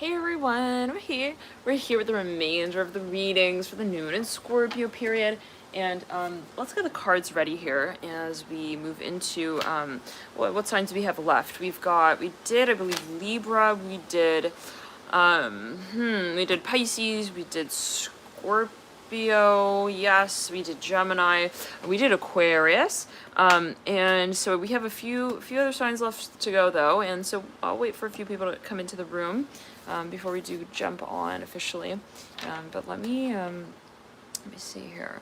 Hey everyone, We're here with the remainder of the readings for the new moon and Scorpio period. And let's get the cards ready here as we move into what signs do we have left? We did, I believe, Libra, we did Pisces, we did Scorpio, yes, we did Gemini, we did Aquarius. And so we have a few other signs left to go though, and so I'll wait for a few people to come into the room before we do jump on officially. But let me see here.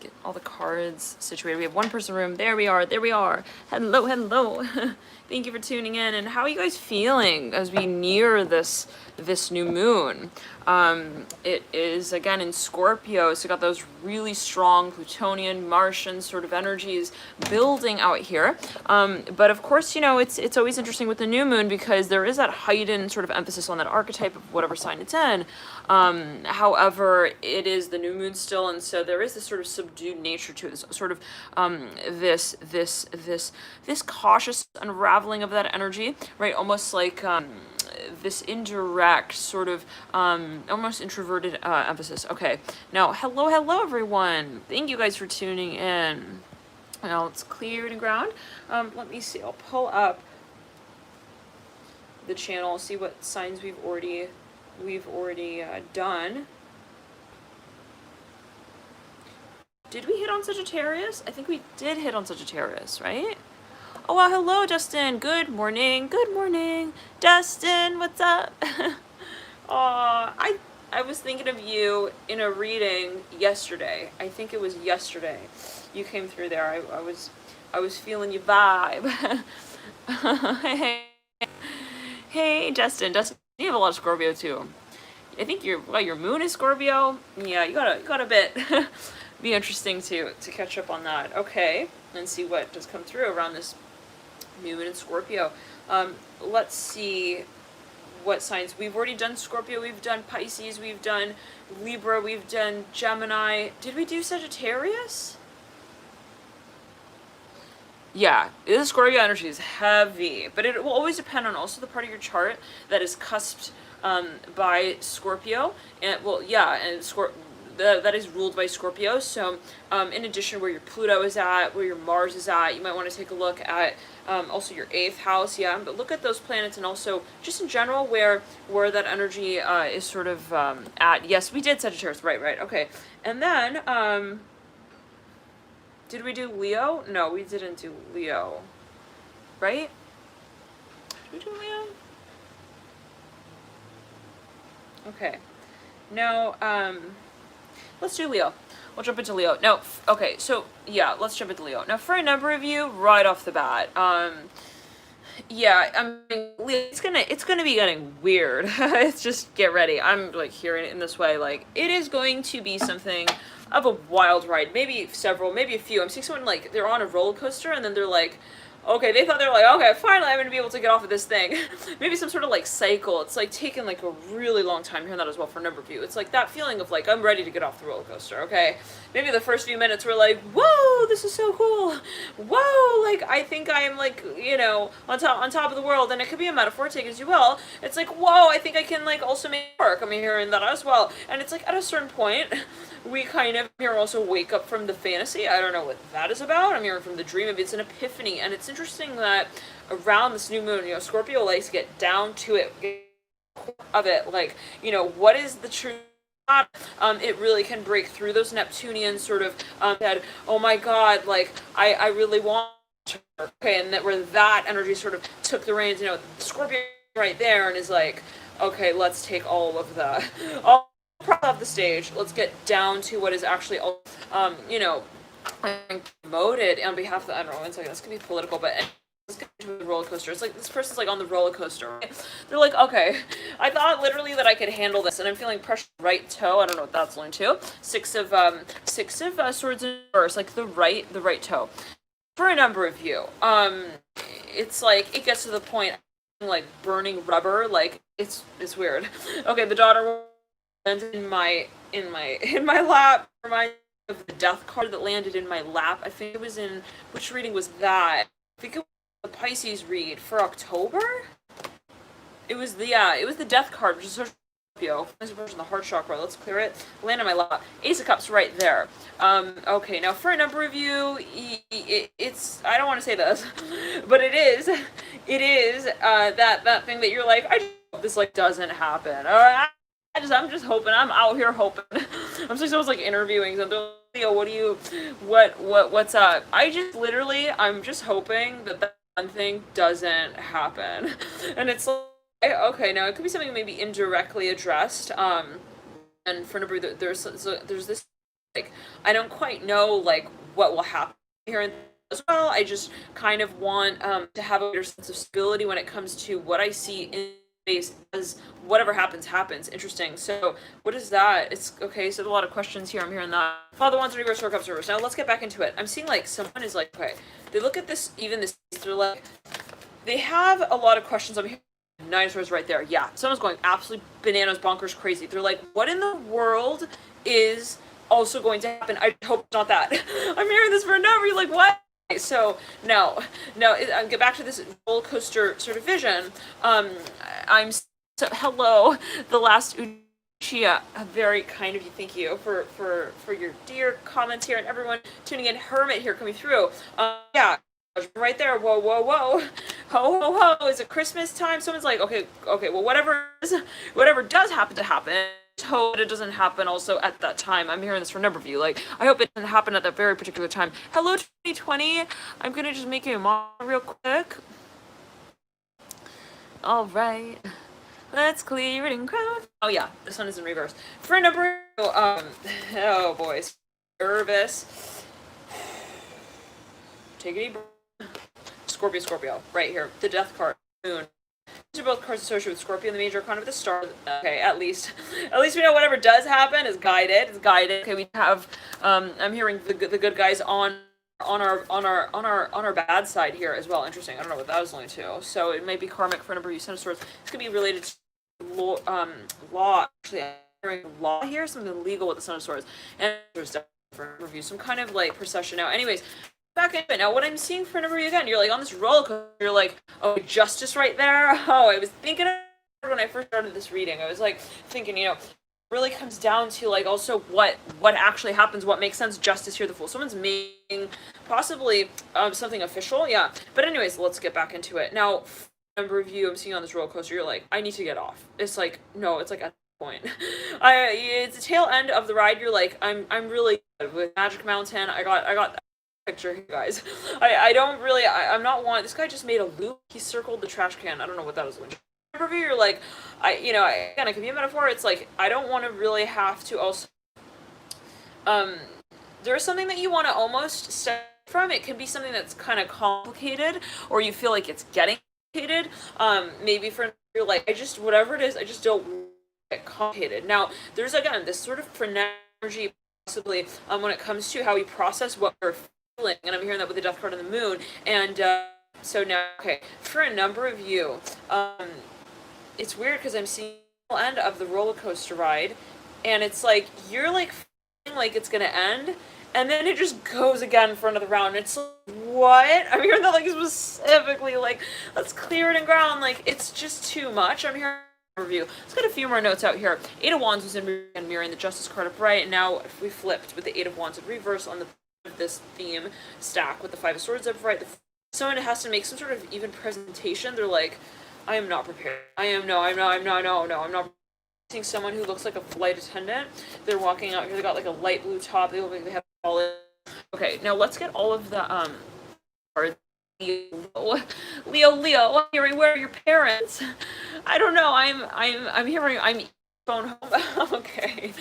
Get all the cards situated. We have one person room. There we are. Hello. Thank you for tuning in. And how are you guys feeling as we near this new moon? It is again in Scorpio, so got those really strong Plutonian, Martian sort of energies building out here. But of course, it's always interesting with the new moon because there is that heightened sort of emphasis on that archetype of whatever sign it's in. However, it is the new moon still, and so there is this sort of subdued nature to it, this sort of this cautious unraveling of that energy, right? Almost like this indirect sort of almost introverted emphasis. Okay, now hello everyone. Thank you guys for tuning in. Now it's cleared and ground. Let me see. I'll pull up the channel, see what signs we've already done. Did we hit on Sagittarius? I think we did hit on Sagittarius, right? Oh wow, hello Justin. Good morning. Justin, what's up? I was thinking of you in a reading yesterday. I think it was yesterday. You came through there. I was feeling your vibe. Hey Justin, you have a lot of Scorpio too. I think your moon is Scorpio. Yeah, you got a bit. Be interesting to catch up on that. Okay, and see what does come through around this new moon in Scorpio. Let's see what signs. We've already done Scorpio, we've done Pisces, we've done Libra, we've done Gemini. Did we do Sagittarius? Yeah, the Scorpio energy is heavy, but it will always depend on also the part of your chart that is cusped by Scorpio, and that is ruled by Scorpio. So in addition, where your Pluto is at, where your Mars is at, you might want to take a look at also your 8th house, yeah, but look at those planets, and also just in general where that energy is sort of at. Yes, we did Sagittarius, right, okay. And then did we do Leo? No, we didn't do Leo, right? Did we do Leo? Okay, now let's do Leo. We'll jump into Leo. Now, okay, so yeah, let's jump into Leo. Now, for a number of you, right off the bat, yeah, I mean, it's gonna be getting weird. It's just get ready. I'm like hearing it in this way, like it is going to be something of a wild ride. Maybe several, maybe a few. I'm seeing someone like they're on a roller coaster and then they're like, okay, they thought they were like, okay, finally I'm gonna be able to get off of this thing. Maybe some sort of like cycle. It's like taken like a really long time. Hearing that as well for a number of you. It's like that feeling of like, I'm ready to get off the roller coaster, okay? Maybe the first few minutes were like, whoa, this is so cool. Whoa, like I think I am like, on top of the world, and it could be a metaphor, take as you will. It's like, whoa, I think I can like also make it work. I'm hearing that as well. And it's like at a certain point, we kind of here also wake up from the fantasy. I don't know what that is about. I'm hearing from the dream. Maybe it's an epiphany. And it's interesting that around this new moon, Scorpio likes to get down to it of it. Like, what is the truth? It really can break through those Neptunian sort of that, oh my God, like I really want to, okay, and that where that energy sort of took the reins, Scorpio right there and is like, okay, let's take all of the stage. Let's get down to what is actually, promoted on behalf of the, I don't know, one second, this could be political, but let's get to the roller coaster. It's like this person's like on the roller coaster. Right? They're like, okay, I thought literally that I could handle this, and I'm feeling pressure right toe. I don't know what that's linked to. Six of swords in reverse, like the right toe. For a number of you, it's like it gets to the point like burning rubber. Like it's weird. Okay, the daughter landed in my lap. Reminds me of the death card that landed in my lap. I think it was in, which reading was that? I think it was the Pisces read for October. It was the death card, which is Scorpio. The heart chakra. Let's clear it. Land on my lap. Ace of Cups right there. Okay, now for a number of you, it's I don't want to say this, but it is that thing that you're like, I just hope this like doesn't happen. I'm just hoping. I'm out here hoping. I'm like someone's like interviewing something. Leo, what's up? I'm just hoping that one thing doesn't happen, and it's like, okay, now it could be something maybe indirectly addressed. And for number there's this like I don't quite know like what will happen here as well. I just kind of want to have a better sense of stability when it comes to what I see in space as whatever happens. Interesting. So what is that? It's okay. So a lot of questions here. I'm hearing that. Father wants to reverse, Four Cups reverse. Now let's get back into it. I'm seeing like someone is like, okay, they look at this, even this, they're like, they have a lot of questions. I'm hearing dinosaurs right there. Yeah, someone's going absolutely bananas, bonkers, crazy. They're like, what in the world is also going to happen? I hope it's not that. I'm hearing this for a number. You're like, what? So no, get back to this roller coaster sort of vision. Hello, the last Uchia, very kind of you. Thank you for your dear comments here and everyone tuning in. Hermit here coming through. Yeah, right there. Whoa, ho, ho, ho. Is it Christmas time? Someone's like, okay. Well, whatever does happen to happen. Hope it doesn't happen also at that time. I'm hearing this from a number of you. Like, I hope it doesn't happen at that very particular time. Hello, 2020. I'm gonna just make you a mod real quick. All right. Let's clear it and crowd. Oh yeah, this one is in reverse. For number, oh boys, nervous. Take it deep. Scorpio, right here. The death card, moon. These are both cards associated with Scorpio, the major arcana of the star. Okay, at least we know whatever does happen is guided. Okay, we have. I'm hearing the good guys on our bad side here as well. Interesting. I don't know what that was linked to. So it may be karmic for a number of you. Son of Swords. This could be related to law. Actually, I'm hearing law here. Something legal with the Son of Swords. And there's for review some kind of like procession now. Anyways. Back into it. Now, what I'm seeing for a number of you again, you're like on this roller coaster, you're like, oh, justice right there. Oh, I was thinking of when I first started this reading. I was like thinking, it really comes down to like also what actually happens, what makes sense. Justice here, the Fool. Someone's making possibly something official, yeah. But anyways, let's get back into it. Now, for a number of you, I'm seeing on this roller coaster, you're like, I need to get off. It's like, no, it's like at the point. It's the tail end of the ride. You're like, I'm really good with Magic Mountain. I got picture, you guys. I'm not one. This guy just made a loop. He circled the trash can. I don't know what that was. You're like, again, it could be a metaphor. It's like, I don't want to really have to also, there's something that you want to almost step from. It can be something that's kind of complicated, or you feel like it's getting complicated. Maybe for, you're like, whatever it is, I just don't get complicated. Now, there's, again, this sort of energy, possibly, when it comes to how we process what we're feeling, and I'm hearing that with the death card on the moon, and so now, okay, for a number of you, it's weird because I'm seeing the end of the roller coaster ride, and it's like, you're like feeling like it's gonna end, and then it just goes again for another round. It's like, what? I'm hearing that like specifically, like, let's clear it and ground, like, it's just too much. I'm hearing review. Let's get a few more notes out here. Eight of Wands was in mirroring the Justice card upright, and now if we flipped with the Eight of Wands in reverse on the this theme stack with the Five of Swords upright. Someone has to make some sort of even presentation. They're like, I am not prepared. I'm not seeing someone who looks like a flight attendant. They're walking out here. They got like a light blue top. They look like they have all in. Okay, now let's get all of the cards. Leo, where are your parents? I don't know. I'm hearing phone home. Okay.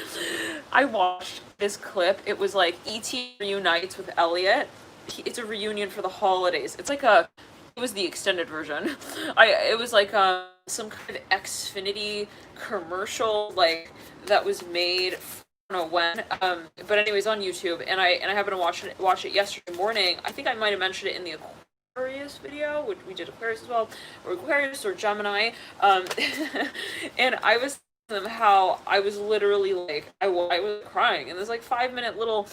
I watched this clip. It was like E.T. reunites with Elliot. It's a reunion for the holidays. It was the extended version. It was like some kind of Xfinity commercial like that was made. I don't know when, but anyways, on YouTube, and I happened to watch it yesterday morning. I think I might have mentioned it in the Aquarius video, which we did Aquarius as well, or Aquarius or Gemini, and I was telling them how I was literally like I was crying in this like 5-minute little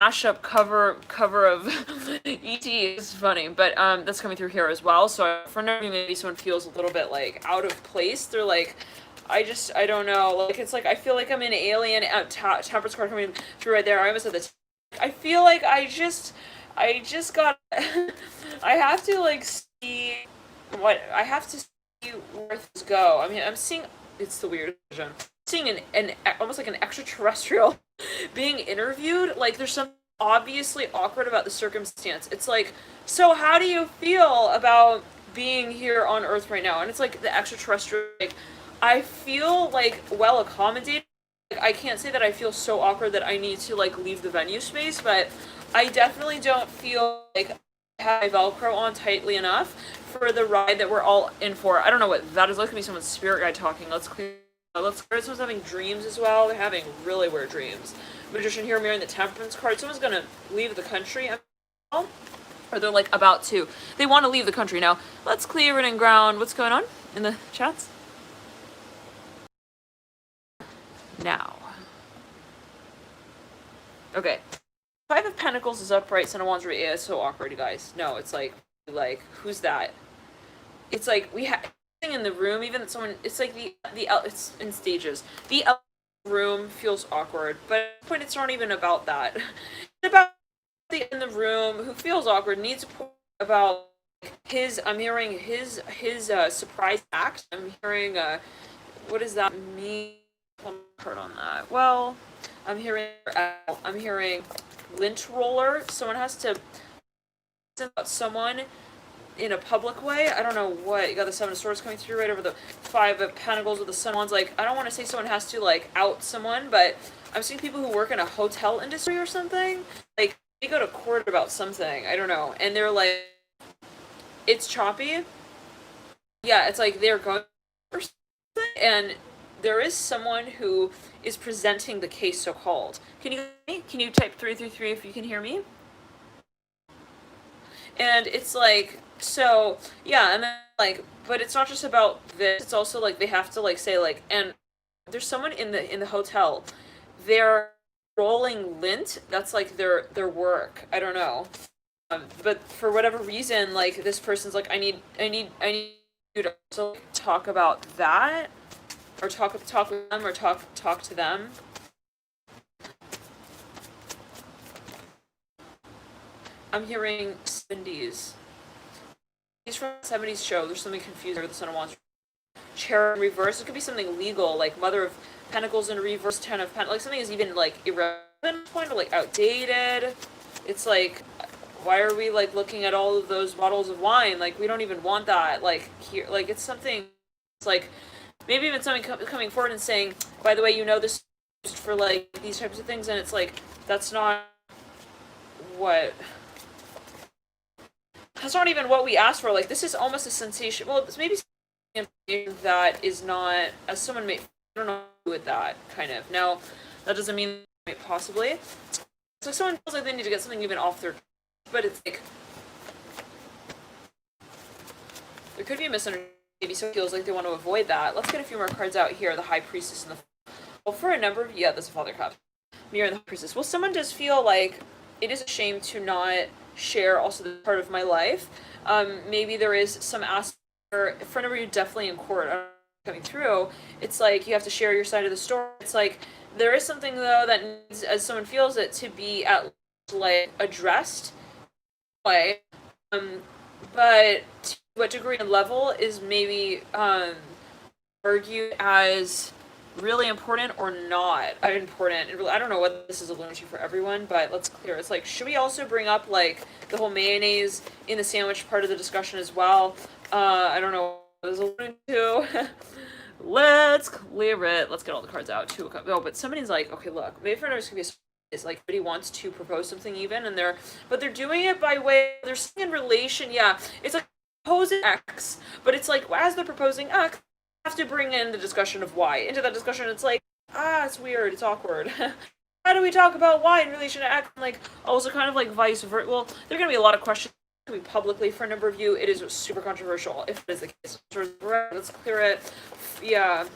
mashup cover of ET is funny, but that's coming through here as well. So for maybe someone feels a little bit like out of place. They're like, I don't know. Like it's like I feel like I'm an alien. Temperance card coming through right there. I almost said this. I feel like I just got. I have to like see what I have to see where things go. I mean, I'm seeing. It's the weirdest vision. Seeing an almost like an extraterrestrial being interviewed. Like there's something obviously awkward about the circumstance. It's like, so how do you feel about being here on Earth right now? And it's like the extraterrestrial. Like, I feel like well accommodated. Like, I can't say that I feel so awkward that I need to like leave the venue space, but I definitely don't feel like I have my Velcro on tightly enough for the ride that we're all in for. I don't know what that is. That could be someone's spirit guide talking. Let's clear. Someone's having dreams as well. They're having really weird dreams. Magician here mirroring the Temperance card. Someone's gonna leave the country. Or they're like about to. They want to leave the country now. Let's clear it and ground. What's going on in the chats? Now. Okay. Five of Pentacles is upright. Son of Wands right. Yeah, it's so awkward, you guys. No, it's like who's that? It's like we have in the room, even someone. It's like it's in stages. The room feels awkward, but at this point, it's not even about that. It's about the in the room who feels awkward needs to point about his. I'm hearing his surprise act. I'm hearing what does that mean? Card on that. Well, I'm hearing lint roller. Someone has to about someone in a public way. I don't know what. You got the Seven of Swords coming through right over the Five of Pentacles with the Sun. One's like, I don't want to say someone has to like out someone, but I'm seeing people who work in a hotel industry or something. Like they go to court about something. I don't know, and they're like, it's choppy. Yeah, it's like they're going or something, and there is someone who is presenting the case, so called. Can you type 333 if you can hear me? And it's like, so yeah, and then like, but it's not just about this. It's also like they have to like say like, and there's someone in the hotel. They're rolling lint. That's like their work. I don't know, but for whatever reason, like this person's like, I need you to also talk about that, or talk with them, or talk to them. I'm hearing 70s. He's from the 70s show. There's something confusing with the Son of Wands. Chair in reverse. It could be something legal, like Mother of Pentacles in reverse, Ten of Pentacles. Like something is even like irrelevant point or like outdated. It's like, why are we like looking at all of those bottles of wine? Like we don't even want that. Like here, like it's something. It's like maybe even something coming forward and saying, by the way, this is used for like these types of things, and it's like that's not what. That's not even what we asked for. Like, this is almost a sensation. Well, it's maybe something that is not, as someone may, I don't know with that, kind of. Now, that doesn't mean possibly. It's like someone feels like they need to get something even off their, but it's like, there could be a misunderstanding. Maybe someone feels like they want to avoid that. Let's get a few more cards out here. The High Priestess and the, well, for a number of, yeah, that's a Father Cup. Mirror and the High Priestess. Well, someone does feel like it is a shame to not share also the part of my life. Maybe there is some aspect for a number of you definitely in court coming through. It's like you have to share your side of the story. It's like there is something though that needs, as someone feels it, to be at least like addressed way. But to what degree and level is maybe argued as really important or not important. I don't know whether this is alluding to for everyone, but let's clear. It's like, should we also bring up like the whole mayonnaise in the sandwich part of the discussion as well? I don't know what this is alluding to. Let's clear it. Let's get all the cards out too. Oh, but somebody's like, okay, look, maybe for another is like somebody wants to propose something even, and they're doing it by way, they're saying in relation, yeah, it's like proposing X, but it's like as they're proposing X, have to bring in the discussion of why. Into that discussion, it's like, it's weird, it's awkward. How do we talk about why in relation to X? Like, also kind of like vice versa. Well, there are going to be a lot of questions publicly for a number of you. It is super controversial, if it is the case. Let's clear it. Yeah.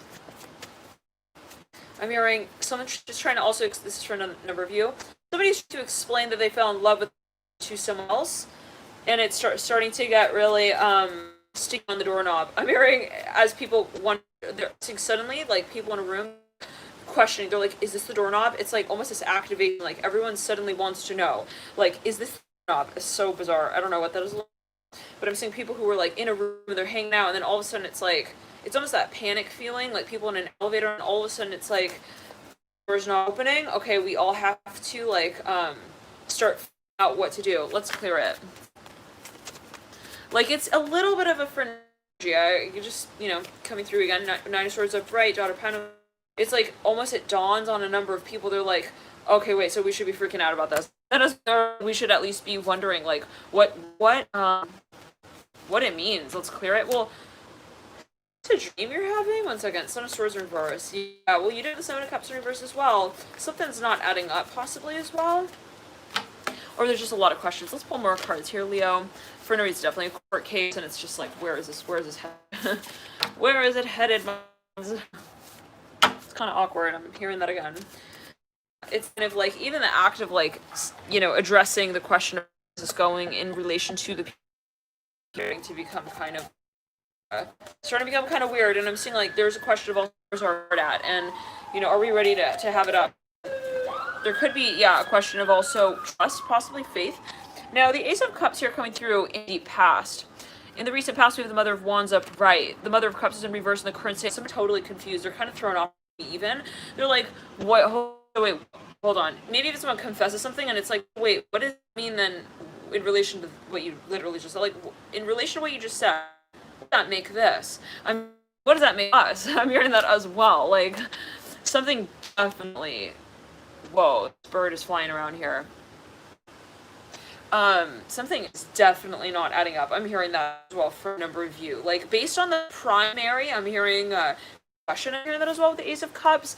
I'm hearing someone just trying to also, this is for a number of you, somebody's trying to explain that they fell in love with to someone else, and it's starting to get really sticky on the doorknob. I'm hearing as people wonder, they're suddenly like people in a room questioning. They're like, "Is this the doorknob?" It's like almost this activation. Like everyone suddenly wants to know. Like, is this the doorknob? It's so bizarre. I don't know what that is. But I'm seeing people who were like in a room, they're hanging out, and then all of a sudden it's like it's almost that panic feeling, like people in an elevator, and all of a sudden it's like door's not opening. Okay, we all have to like start figuring out what to do. Let's clear it. Like it's a little bit of a frenzy. You just coming through again. Nine of Swords upright, Daughter of Pentacles. It's like almost it dawns on a number of people. They're like, okay, wait, so we should be freaking out about this. We should at least be wondering like what it means. Let's clear it. Well, it's a dream you're having? One second. Son of Swords in reverse. Yeah, well, you did the Seven of Cups in reverse as well. Something's not adding up possibly as well. Or there's just a lot of questions. Let's pull more cards here, Leo. For no reason, definitely a court case, and it's just like, where is this headed? Where is it headed? It's kind of awkward. I'm hearing that again. It's kind of like, even the act of like, addressing the question of where is this going in relation to the starting to become kind of weird, and I'm seeing like there's a question of all where's our heart at, and are we ready to have it up? There could be a question of also trust, possibly faith. Now the Ace of Cups here coming through in the past. In the recent past, we have the Mother of Wands upright. The Mother of Cups is in reverse in the current state. Someone totally confused. They're kind of thrown off even. They're like, what? Wait, hold on. Maybe if someone confesses something and it's like, wait, what does it mean then in relation to what you literally just said? Like, in relation to what you just said, what does that make this? What does that make us? I'm hearing that as well. Like, something definitely... Whoa, this bird is flying around here. Something is definitely not adding up. I'm hearing that as well for a number of you. Like, based on the primary, I'm hearing question. I'm hearing that as well with the Ace of Cups.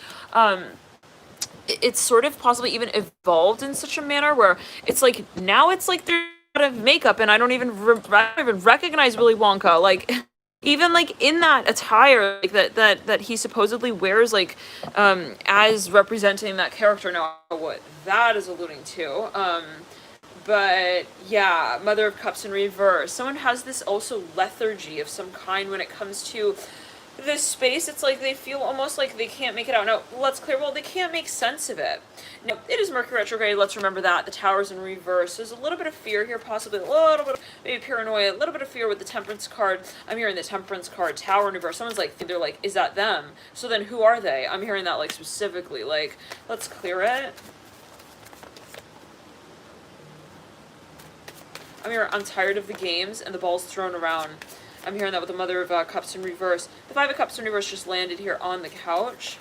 It's sort of possibly even evolved in such a manner where it's like, now it's like they're out of makeup and I don't even recognize Willy Wonka. Like, even like in that attire like that he supposedly wears, like as representing that character. Now what that is alluding to, but yeah, Mother of Cups in reverse. Someone has this also lethargy of some kind when it comes to this space. It's like they feel almost like they can't make it out. Now let's clear. Well, they can't make sense of it. Now it is Mercury retrograde. Let's remember that. The Tower's in reverse. There's a little bit of fear here, possibly a little bit of maybe paranoia, a little bit of fear with the Temperance card. I'm hearing the Temperance card, Tower in reverse. Someone's like, they're like, is that them? So then who are they? I'm hearing that like specifically. Like, let's clear it. I'm tired of the games and the balls thrown around. I'm hearing that with the Mother of Cups in reverse. The Five of Cups in reverse just landed here on the couch.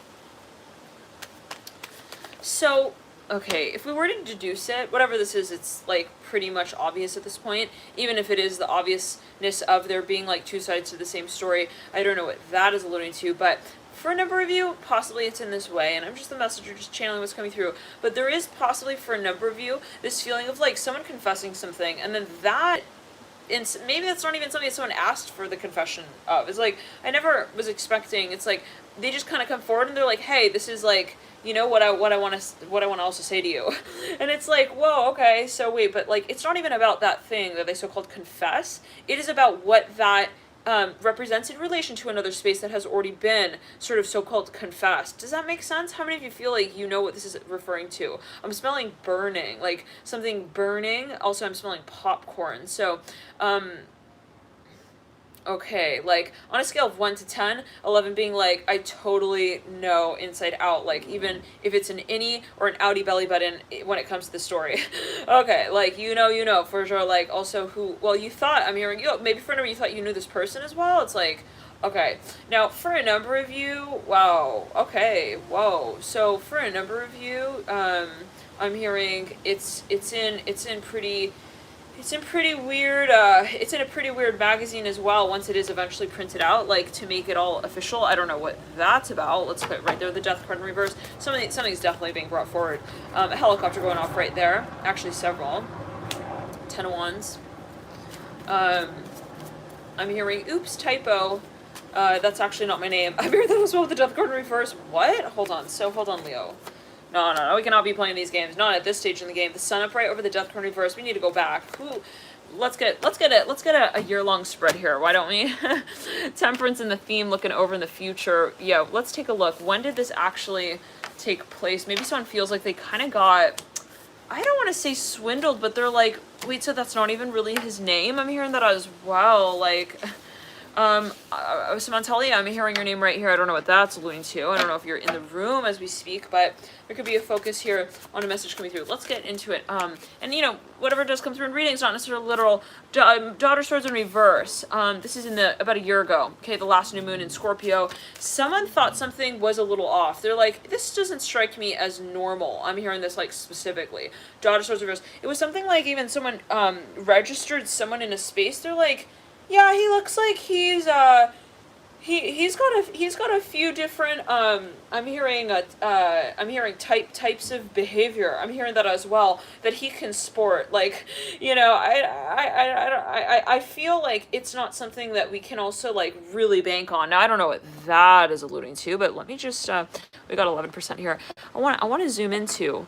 So, okay, if we were to deduce it, whatever this is, it's like pretty much obvious at this point. Even if it is the obviousness of there being like two sides to the same story. I don't know what that is alluding to, but for a number of you, possibly it's in this way, and I'm just the messenger, just channeling what's coming through. But there is possibly for a number of you this feeling of like someone confessing something, and then that, and maybe that's not even something that someone asked for the confession of. It's like, I never was expecting. It's like they just kind of come forward and they're like, hey, this is like, what I want to also say to you. And it's like, whoa, okay, so wait, but like it's not even about that thing that they so-called confess. It is about what that represents in relation to another space that has already been sort of so-called confessed. Does that make sense? How many of you feel like you know what this is referring to? I'm smelling burning, like something burning. Also, I'm smelling popcorn. So, okay, like on a scale of 1 to 10, 11 being like, I totally know inside out, like even if it's an innie or an outie belly button when it comes to the story. Okay, like, you know, for sure, like also who, well, you thought, I'm hearing, maybe for a number you thought you knew this person as well. It's like, okay, now for a number of you, wow, okay, whoa. So for a number of you, I'm hearing it's in pretty weird, it's in a pretty weird magazine as well once it is eventually printed out, like to make it all official. I don't know what that's about. Let's put it right there, the Death card in reverse. Something's definitely being brought forward. A helicopter going off right there. Actually several. 10 of Wands. I'm hearing, oops, typo. That's actually not my name. I'm hearing that as well with the Death card in reverse. What? Hold on, Leo. No, we cannot be playing these games. Not at this stage in the game. The Sun upright over the Death card reverse. We need to go back. Ooh. Let's get a year-long spread here. Why don't we? Temperance and the theme looking over in the future. Yeah, let's take a look. When did this actually take place? Maybe someone feels like they kind of got, I don't want to say swindled, but they're like, wait, so that's not even really his name? I'm hearing that as well. Like, Samantha, I'm hearing your name right here. I don't know what that's alluding to. I don't know if you're in the room as we speak, but there could be a focus here on a message coming through. Let's get into it. And you know, whatever does come through in readings, not necessarily literal. Daughter Swords in reverse. This is in about a year ago. Okay, the last new moon in Scorpio. Someone thought something was a little off. They're like, this doesn't strike me as normal. I'm hearing this like specifically. Daughter Swords reverse. It was something like even someone registered someone in a space. They're like, yeah, he looks like he's got a few different I'm hearing types of behavior. I'm hearing that as well, that he can sport. Like, you know, I feel like it's not something that we can also like really bank on. Now I don't know what that is alluding to, but let me just we got 11% here. I want to zoom into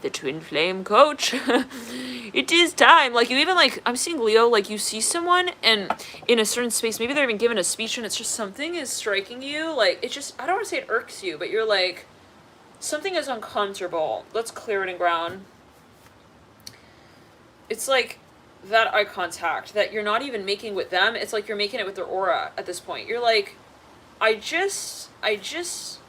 the twin flame coach. It is time. Like, you even like, I'm seeing Leo, like you see someone and in a certain space, maybe they're even giving a speech and it's just something is striking you. Like, it just, I don't want to say it irks you, but you're like, something is uncomfortable. Let's clear it and ground. It's like that eye contact that you're not even making with them. It's like you're making it with their aura at this point. You're like, I just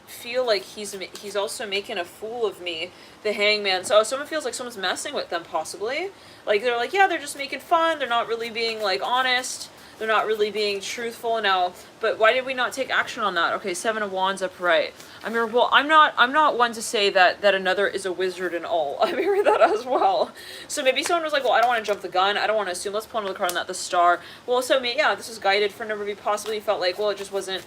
feel like he's also making a fool of me, the Hangman. So someone feels like someone's messing with them, possibly. Like, they're like, yeah, they're just making fun. They're not really being, like, honest. They're not really being truthful now. But why did we not take action on that? Okay, 7 of Wands upright. I'm here, well, I'm not one to say that another is a wizard and all. I'm hearing that as well. So maybe someone was like, well, I don't want to jump the gun. I don't want to assume. Let's pull another card on that, the Star. Well, so yeah, this was guided for a number of you. Possibly felt like, well, it wasn't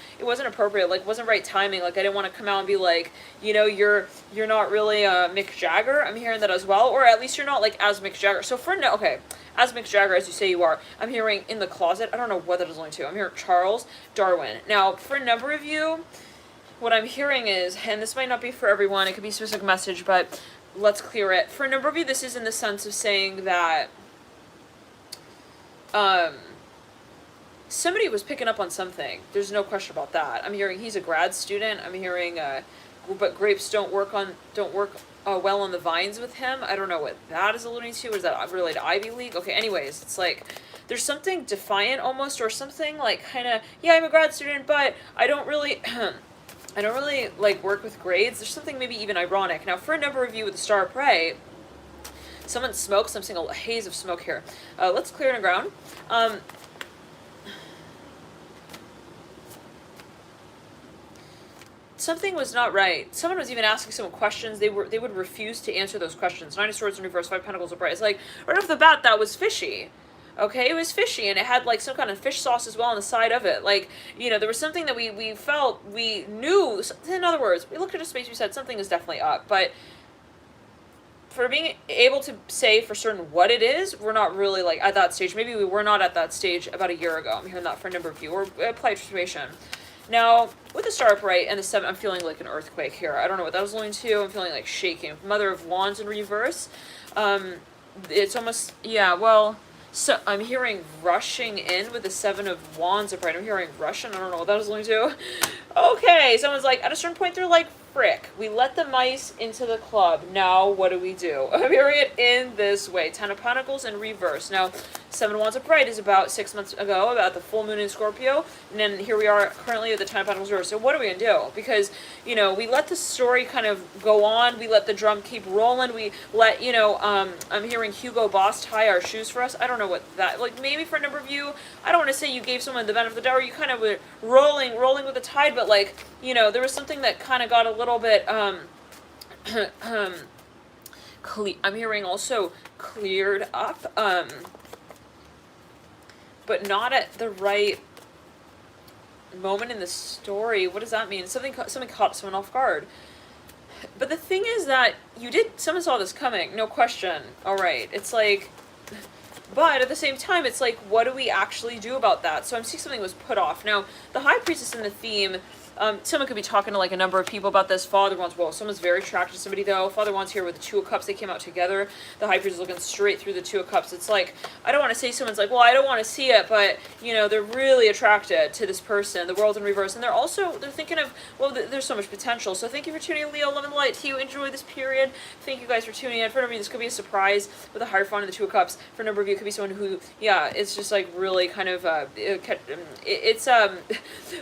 appropriate. Like, wasn't right timing. Like, I didn't want to come out and be like, you know, you're not really Mick Jagger. I'm hearing that as well. Or at least you're not like as Mick Jagger. So okay. As Mick Jagger, as you say you are, I'm hearing in the closet. I don't know what that is only to. I'm hearing Charles Darwin. Now, for a number of you, what I'm hearing is, and this might not be for everyone, it could be a specific message, but let's clear it. For a number of you, this is in the sense of saying that somebody was picking up on something. There's no question about that. I'm hearing he's a grad student. I'm hearing, but grapes don't work well on the vines with him. I don't know what that is alluding to. Is that related to Ivy League? Okay, anyways, it's like there's something defiant almost, or something like kind of, yeah, I'm a grad student, but I don't really like work with grades. There's something maybe even ironic. Now, for a number of you with the Star upright, someone smokes. I'm seeing a haze of smoke here. Let's clear it and ground. Something was not right. Someone was even asking someone questions. They would refuse to answer those questions. 9 of Swords in reverse, 5 of Pentacles upright. It's like, right off the bat, that was fishy. Okay, it was fishy, and it had like some kind of fish sauce as well on the side of it. Like, you know, there was something that we felt, we knew. In other words, we looked at a space, we said something is definitely up. But for being able to say for certain what it is, we're not really like at that stage. Maybe we were not at that stage about a year ago. I'm hearing that for a number of you. Or applied situation. Now, with the Star upright and the 7, I'm feeling like an earthquake here. I don't know what that was alluding to. I'm feeling like shaking. Mother of Wands in reverse. It's almost, yeah, well, so I'm hearing rushing in with the 7 of Wands upright. I'm hearing Russian. I don't know what that was alluding to. Okay, someone's like, at a certain point, they're like, frick, we let the mice into the club. Now, what do we do? I'm hearing it in this way. 10 of Pentacles in reverse. Now, 7 of Wands upright is about 6 months ago, about the full moon in Scorpio. And then here we are currently at the 10 of Pentacles reverse. So what are we going to do? Because, you know, we let the story kind of go on. We let the drum keep rolling. We let, you know, I'm hearing Hugo Boss tie our shoes for us. I don't know what that, like maybe for a number of you, I don't want to say you gave someone the benefit of the doubt, or you kind of were rolling with the tide, but like, you know, there was something that kind of got a little bit, I'm hearing also cleared up, but not at the right moment in the story. What does that mean? Something caught someone off guard. But the thing is that someone saw this coming, no question. All right, it's like, but at the same time, it's like, what do we actually do about that? So I'm seeing something was put off. Now, the High Priestess in the theme, Someone could be talking to like a number of people about this. Father wants, well, someone's very attracted to somebody though. Father wants here with the Two of Cups. They came out together. The High Priest is looking straight through the Two of Cups. It's like, I don't want to say someone's like, well, I don't want to see it, but, you know, they're really attracted to this person. The World in reverse. And they're thinking of, well, there's so much potential. So thank you for tuning in, Leo. Love and light to you. Enjoy this period. Thank you guys for tuning in. For a number of you, this could be a surprise with the Hierophant and the Two of Cups. For a number of you, it could be someone who, yeah, it's just like really kind of,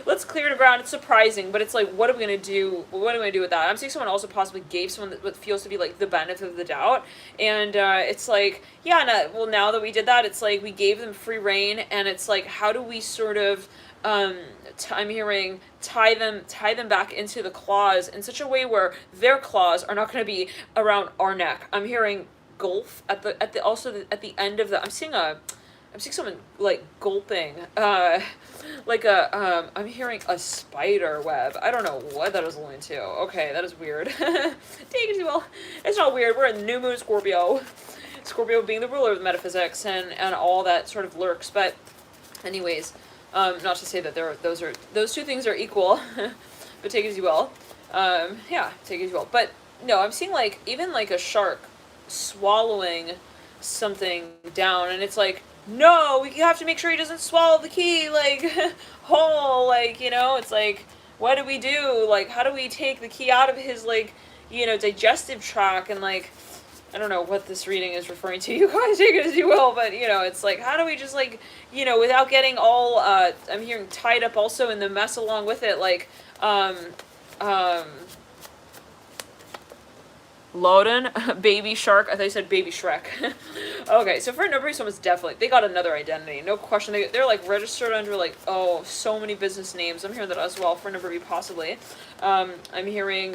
let's clear the ground. It's surprising, but it's like, what are we going to do? What are we going to do with that? I'm seeing someone also possibly gave someone what feels to be like the benefit of the doubt. And it's like, yeah, well, now that we did that, it's like we gave them free reign. And it's like, how do we sort of, I'm hearing tie them back into the claws in such a way where their claws are not going to be around our neck. I'm hearing gulf at the end of the, I'm seeing someone like gulping, I'm hearing a spider web. I don't know what that is alluding to. Okay, that is weird. Take it as well. It's not weird. We're in new moon Scorpio. Scorpio being the ruler of the metaphysics and all that sort of lurks. But anyways, not to say that those two things are equal, but take it as you will. Yeah, take it as you will. But no, I'm seeing like even like a shark swallowing something down, and it's like, no, we have to make sure he doesn't swallow the key, like, whole, like, you know, it's like, what do we do? Like, how do we take the key out of his, like, you know, digestive tract? And, like, I don't know what this reading is referring to. You guys take it as you will, but, you know, it's like, how do we just, like, you know, without getting all, I'm hearing tied up also in the mess along with it, like, Loden, Baby Shark. I thought you said Baby Shrek. Okay, so for a number of someone's definitely, they got another identity. No question. They're like registered under like, oh, so many business names. I'm hearing that as well for a number of you possibly. I'm hearing,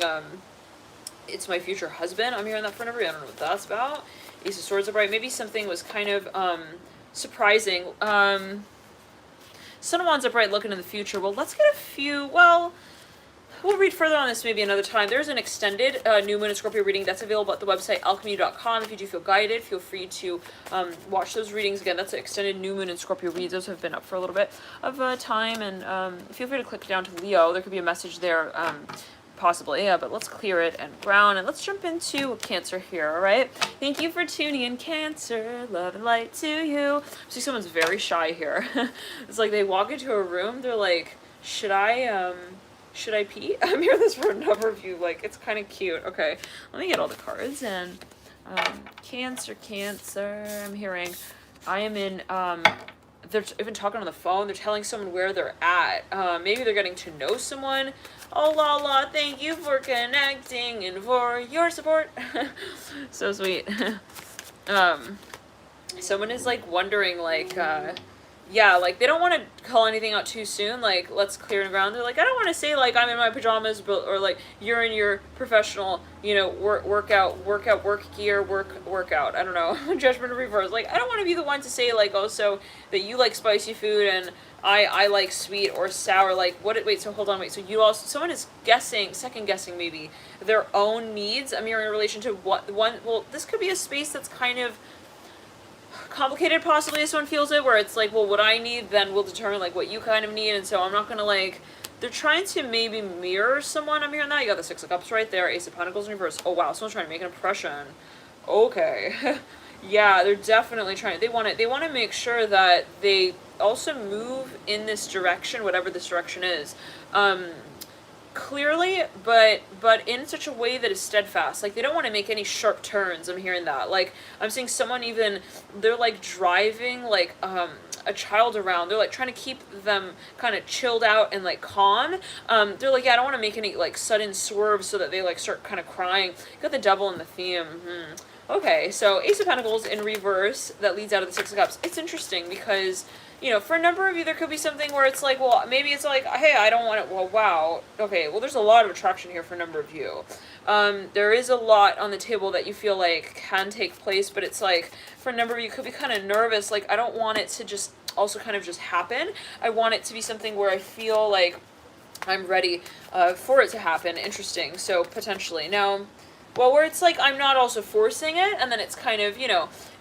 it's my future husband. I'm hearing that for a number of you. I don't know what that's about. Ace of Swords upright. Maybe something was kind of surprising. Sun of Wands upright looking in the future. Well, let's get a few, well, we'll read further on this maybe another time. There's an extended New Moon and Scorpio reading that's available at the website alchemy.com. If you do feel guided, feel free to watch those readings. Again, that's an extended New Moon and Scorpio reads. Those have been up for a little bit of time. And feel free to click down to Leo. There could be a message there, possibly. Yeah, but let's clear it and ground. And let's jump into Cancer here, all right? Thank you for tuning in, Cancer. Love and light to you. I see someone's very shy here. It's like they walk into a room. They're like, should I pee? I'm hearing this for a number of you. Like, it's kind of cute. Okay, let me get all the cards. And Cancer. I'm hearing, I am in, they're even talking on the phone. They're telling someone where they're at. Maybe they're getting to know someone. Oh, la, thank you for connecting and for your support. So sweet. Someone is, like, wondering, like, yeah, like, they don't want to call anything out too soon. Like, let's clear the ground. They're like, I don't want to say, like, I'm in my pajamas, but, or, like, you're in your professional, you know, work gear, workout. I don't know. Judgment in reverse. Like, I don't want to be the one to say, like, also that you like spicy food and I like sweet or sour. Like, wait, so hold on, wait. So you also, someone is second guessing maybe their own needs. I'm hearing in relation to well, this could be a space that's kind of complicated possibly as someone feels it, where it's like, well, what I need then will determine like what you kind of need, and so I'm not gonna like, they're trying to maybe mirror someone. I'm hearing that. You got the Six of Cups right there, Ace of Pentacles in reverse. Oh wow, someone's trying to make an impression. Okay. Yeah, they're definitely trying. They want to make sure that they also move in this direction, whatever this direction is, clearly, but in such a way that is steadfast. Like, they don't want to make any sharp turns. I'm hearing that. Like, I'm seeing someone even, they're like driving like a child around. They're like trying to keep them kind of chilled out and like calm. They're like, yeah, I don't want to make any like sudden swerves so that they like start kind of crying. Got the Devil in the theme. Okay, so Ace of Pentacles in reverse that leads out of the Six of Cups. It's interesting because, you know, for a number of you, there could be something where it's like, well, maybe it's like, hey, I don't want it. Well, wow. Okay, well, there's a lot of attraction here for a number of you. There is a lot on the table that you feel like can take place, but it's like, for a number of you, could be kind of nervous. Like, I don't want it to just also kind of just happen. I want it to be something where I feel like I'm ready for it to happen. Interesting. So, potentially. Now, Well, where it's like I'm not also forcing it, and then it's kind of,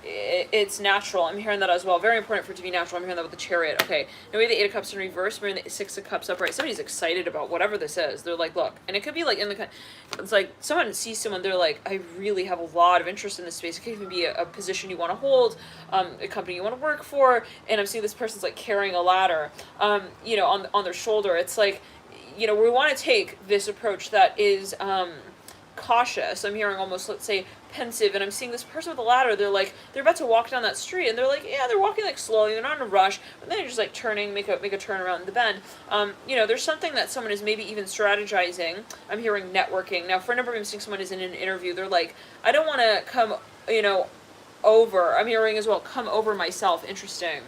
it's natural. I'm hearing that as well. Very important for it to be natural. I'm hearing that with the Chariot. Okay, now we have the Eight of Cups in reverse. We're in the Six of Cups upright. Somebody's excited about whatever this is. They're like, look, and it could be like it's like someone sees someone, they're like, I really have a lot of interest in this space. It could even be a position you want to hold, a company you want to work for, and I'm seeing this person's like carrying a ladder, on their shoulder. It's like, we want to take this approach that is, cautious. I'm hearing almost, let's say, pensive, and I'm seeing this person with a ladder. They're like, they're about to walk down that street, and they're like, yeah, they're walking like slowly. They're not in a rush, but then they're just like turning, make a turn around the bend. There's something that someone is maybe even strategizing. I'm hearing networking. Now, for a number of them, seeing someone is in an interview, they're like, I don't want to come, over. I'm hearing as well, come over myself. Interesting.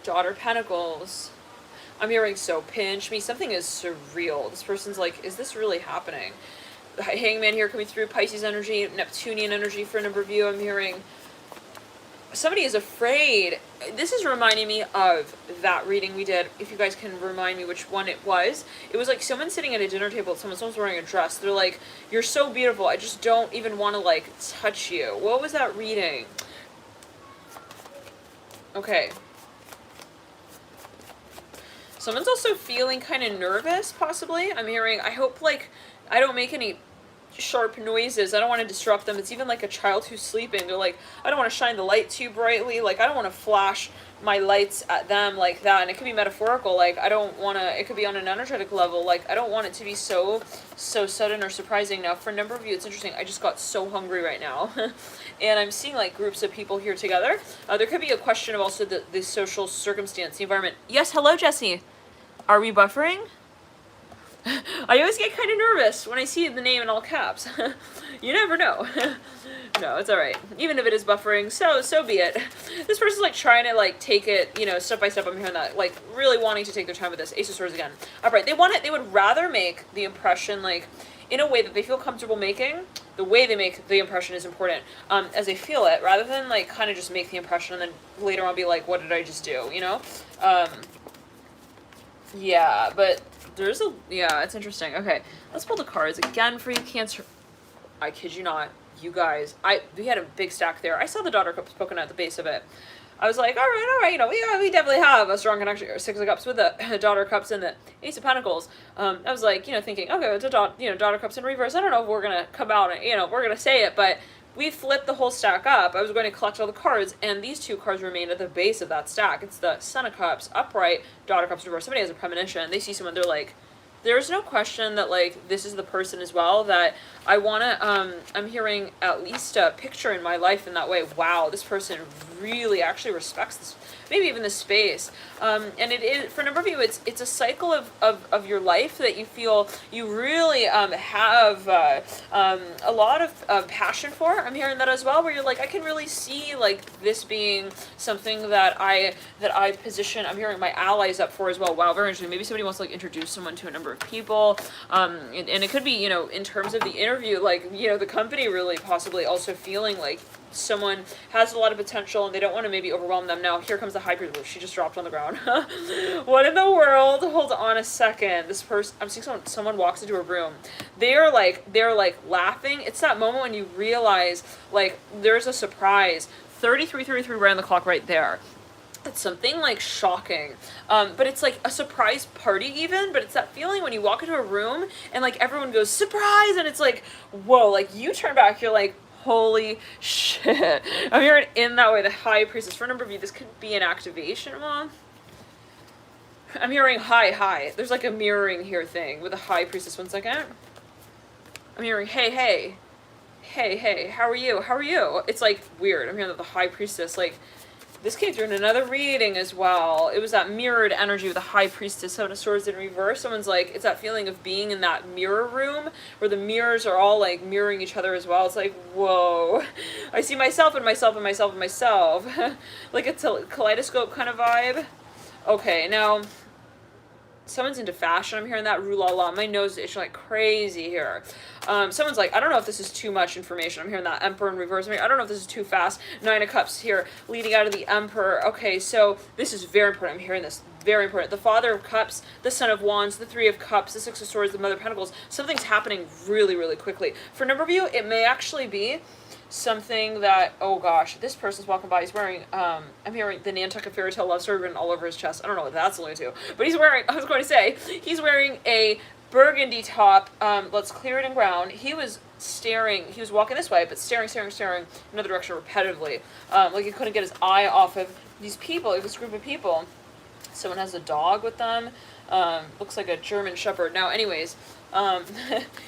Daughter of Pentacles. I'm hearing, so pinch me. Something is surreal. This person's like, is this really happening? Hangman here coming through. Pisces energy, Neptunian energy for a number of you. I'm hearing somebody is afraid. This is reminding me of that reading we did. If you guys can remind me which one it was like someone sitting at a dinner table. Someone's wearing a dress. They're like, you're so beautiful. I just don't even want to like touch you. What was that reading? Okay. Someone's also feeling kind of nervous, possibly. I'm hearing, I hope, like, I don't make any sharp noises. I don't want to disrupt them. It's even like a child who's sleeping. They're like, I don't want to shine the light too brightly. Like, I don't want to flash my lights at them like that. And it could be metaphorical. Like, I don't want to, it could be on an energetic level. Like, I don't want it to be so sudden or surprising. Now, for a number of you, it's interesting. I just got so hungry right now. And I'm seeing, like, groups of people here together. There could be a question of also the social circumstance, the environment. Yes, hello, Jesse. Are we buffering? I always get kind of nervous when I see the name in all caps. You never know. No, it's alright. Even if it is buffering, so be it. This person's like trying to like take it, step by step. I'm hearing that, like really wanting to take their time with this. Ace of Swords again. Upright. They would rather make the impression like in a way that they feel comfortable making. The way they make the impression is important, as they feel it, rather than like kind of just make the impression and then later on be like, what did I just do, Yeah, but it's interesting. Okay, let's pull the cards again for you, Cancer. I kid you not, you guys. We had a big stack there. I saw the Daughter of Cups poking at the base of it. I was like, all right, we definitely have a strong connection. Six of Cups with the Daughter of Cups and the Ace of Pentacles. I was like, thinking, okay, it's a Daughter of Cups in reverse. I don't know if we're gonna come out and we're gonna say it, but we flipped the whole stack up. I was going to collect all the cards, and these two cards remain at the base of that stack. It's the Son of Cups upright, Daughter of Cups reverse. Somebody has a premonition. They see someone, they're like, there's no question that, like, this is the person as well that I want to, I'm hearing at least a picture in my life in that way. Wow, this person really actually respects this, maybe even the space. And it is, for a number of you, it's a cycle of your life that you feel you really have a lot of passion for. I'm hearing that as well, where you're like, I can really see like this being something that I position. I'm hearing my allies up for as well. Wow, very interesting. Maybe somebody wants to like introduce someone to a number of people, and it could be in terms of the interview, like the company really possibly also feeling like someone has a lot of potential and they don't want to maybe overwhelm them. Now here comes the High Priestess. She just dropped on the ground. What in the world? Hold on a second. This person, I'm seeing someone walks into a room. They're like laughing. It's that moment when you realize like there's a surprise. 33 right on the clock right there. It's something like shocking, but it's like a surprise party even, but it's that feeling when you walk into a room and like everyone goes surprise and it's like, whoa, like you turn back, you're like, holy shit. I'm hearing in that way, the High Priestess. For a number of you, this could be an activation, Mom. I'm hearing hi. There's like a mirroring here thing with the High Priestess. 1 second. I'm hearing hey, how are you? It's like weird. I'm hearing that the High Priestess, like, this came through in another reading as well. It was that mirrored energy with the High Priestess, Seven of Swords in reverse. Someone's like, it's that feeling of being in that mirror room where the mirrors are all like mirroring each other as well. It's like, whoa. I see myself and myself and myself and myself. Like a kaleidoscope kind of vibe. Okay, now, someone's into fashion. I'm hearing that. Rue la la. My nose is itching like crazy here. Someone's like, I don't know if this is too much information. I'm hearing that. Emperor in reverse. I don't know if this is too fast. Nine of Cups here, leading out of the Emperor. Okay, so this is very important. I'm hearing this. Very important. The Father of Cups, the Son of Wands, the Three of Cups, the Six of Swords, the Mother of Pentacles. Something's happening really, really quickly. For a number of you, it may actually be something that, oh gosh, this person's walking by, he's wearing, I'm hearing the Nantucket Fairy Tale love story written all over his chest. I don't know what that's alluding to, but he's wearing, I was going to say, he's wearing a burgundy top. Let's clear it in ground. He was staring, he was walking this way, but staring in another direction repetitively. Like he couldn't get his eye off of these people, this group of people. Someone has a dog with them. Looks like a German Shepherd. Now, anyways,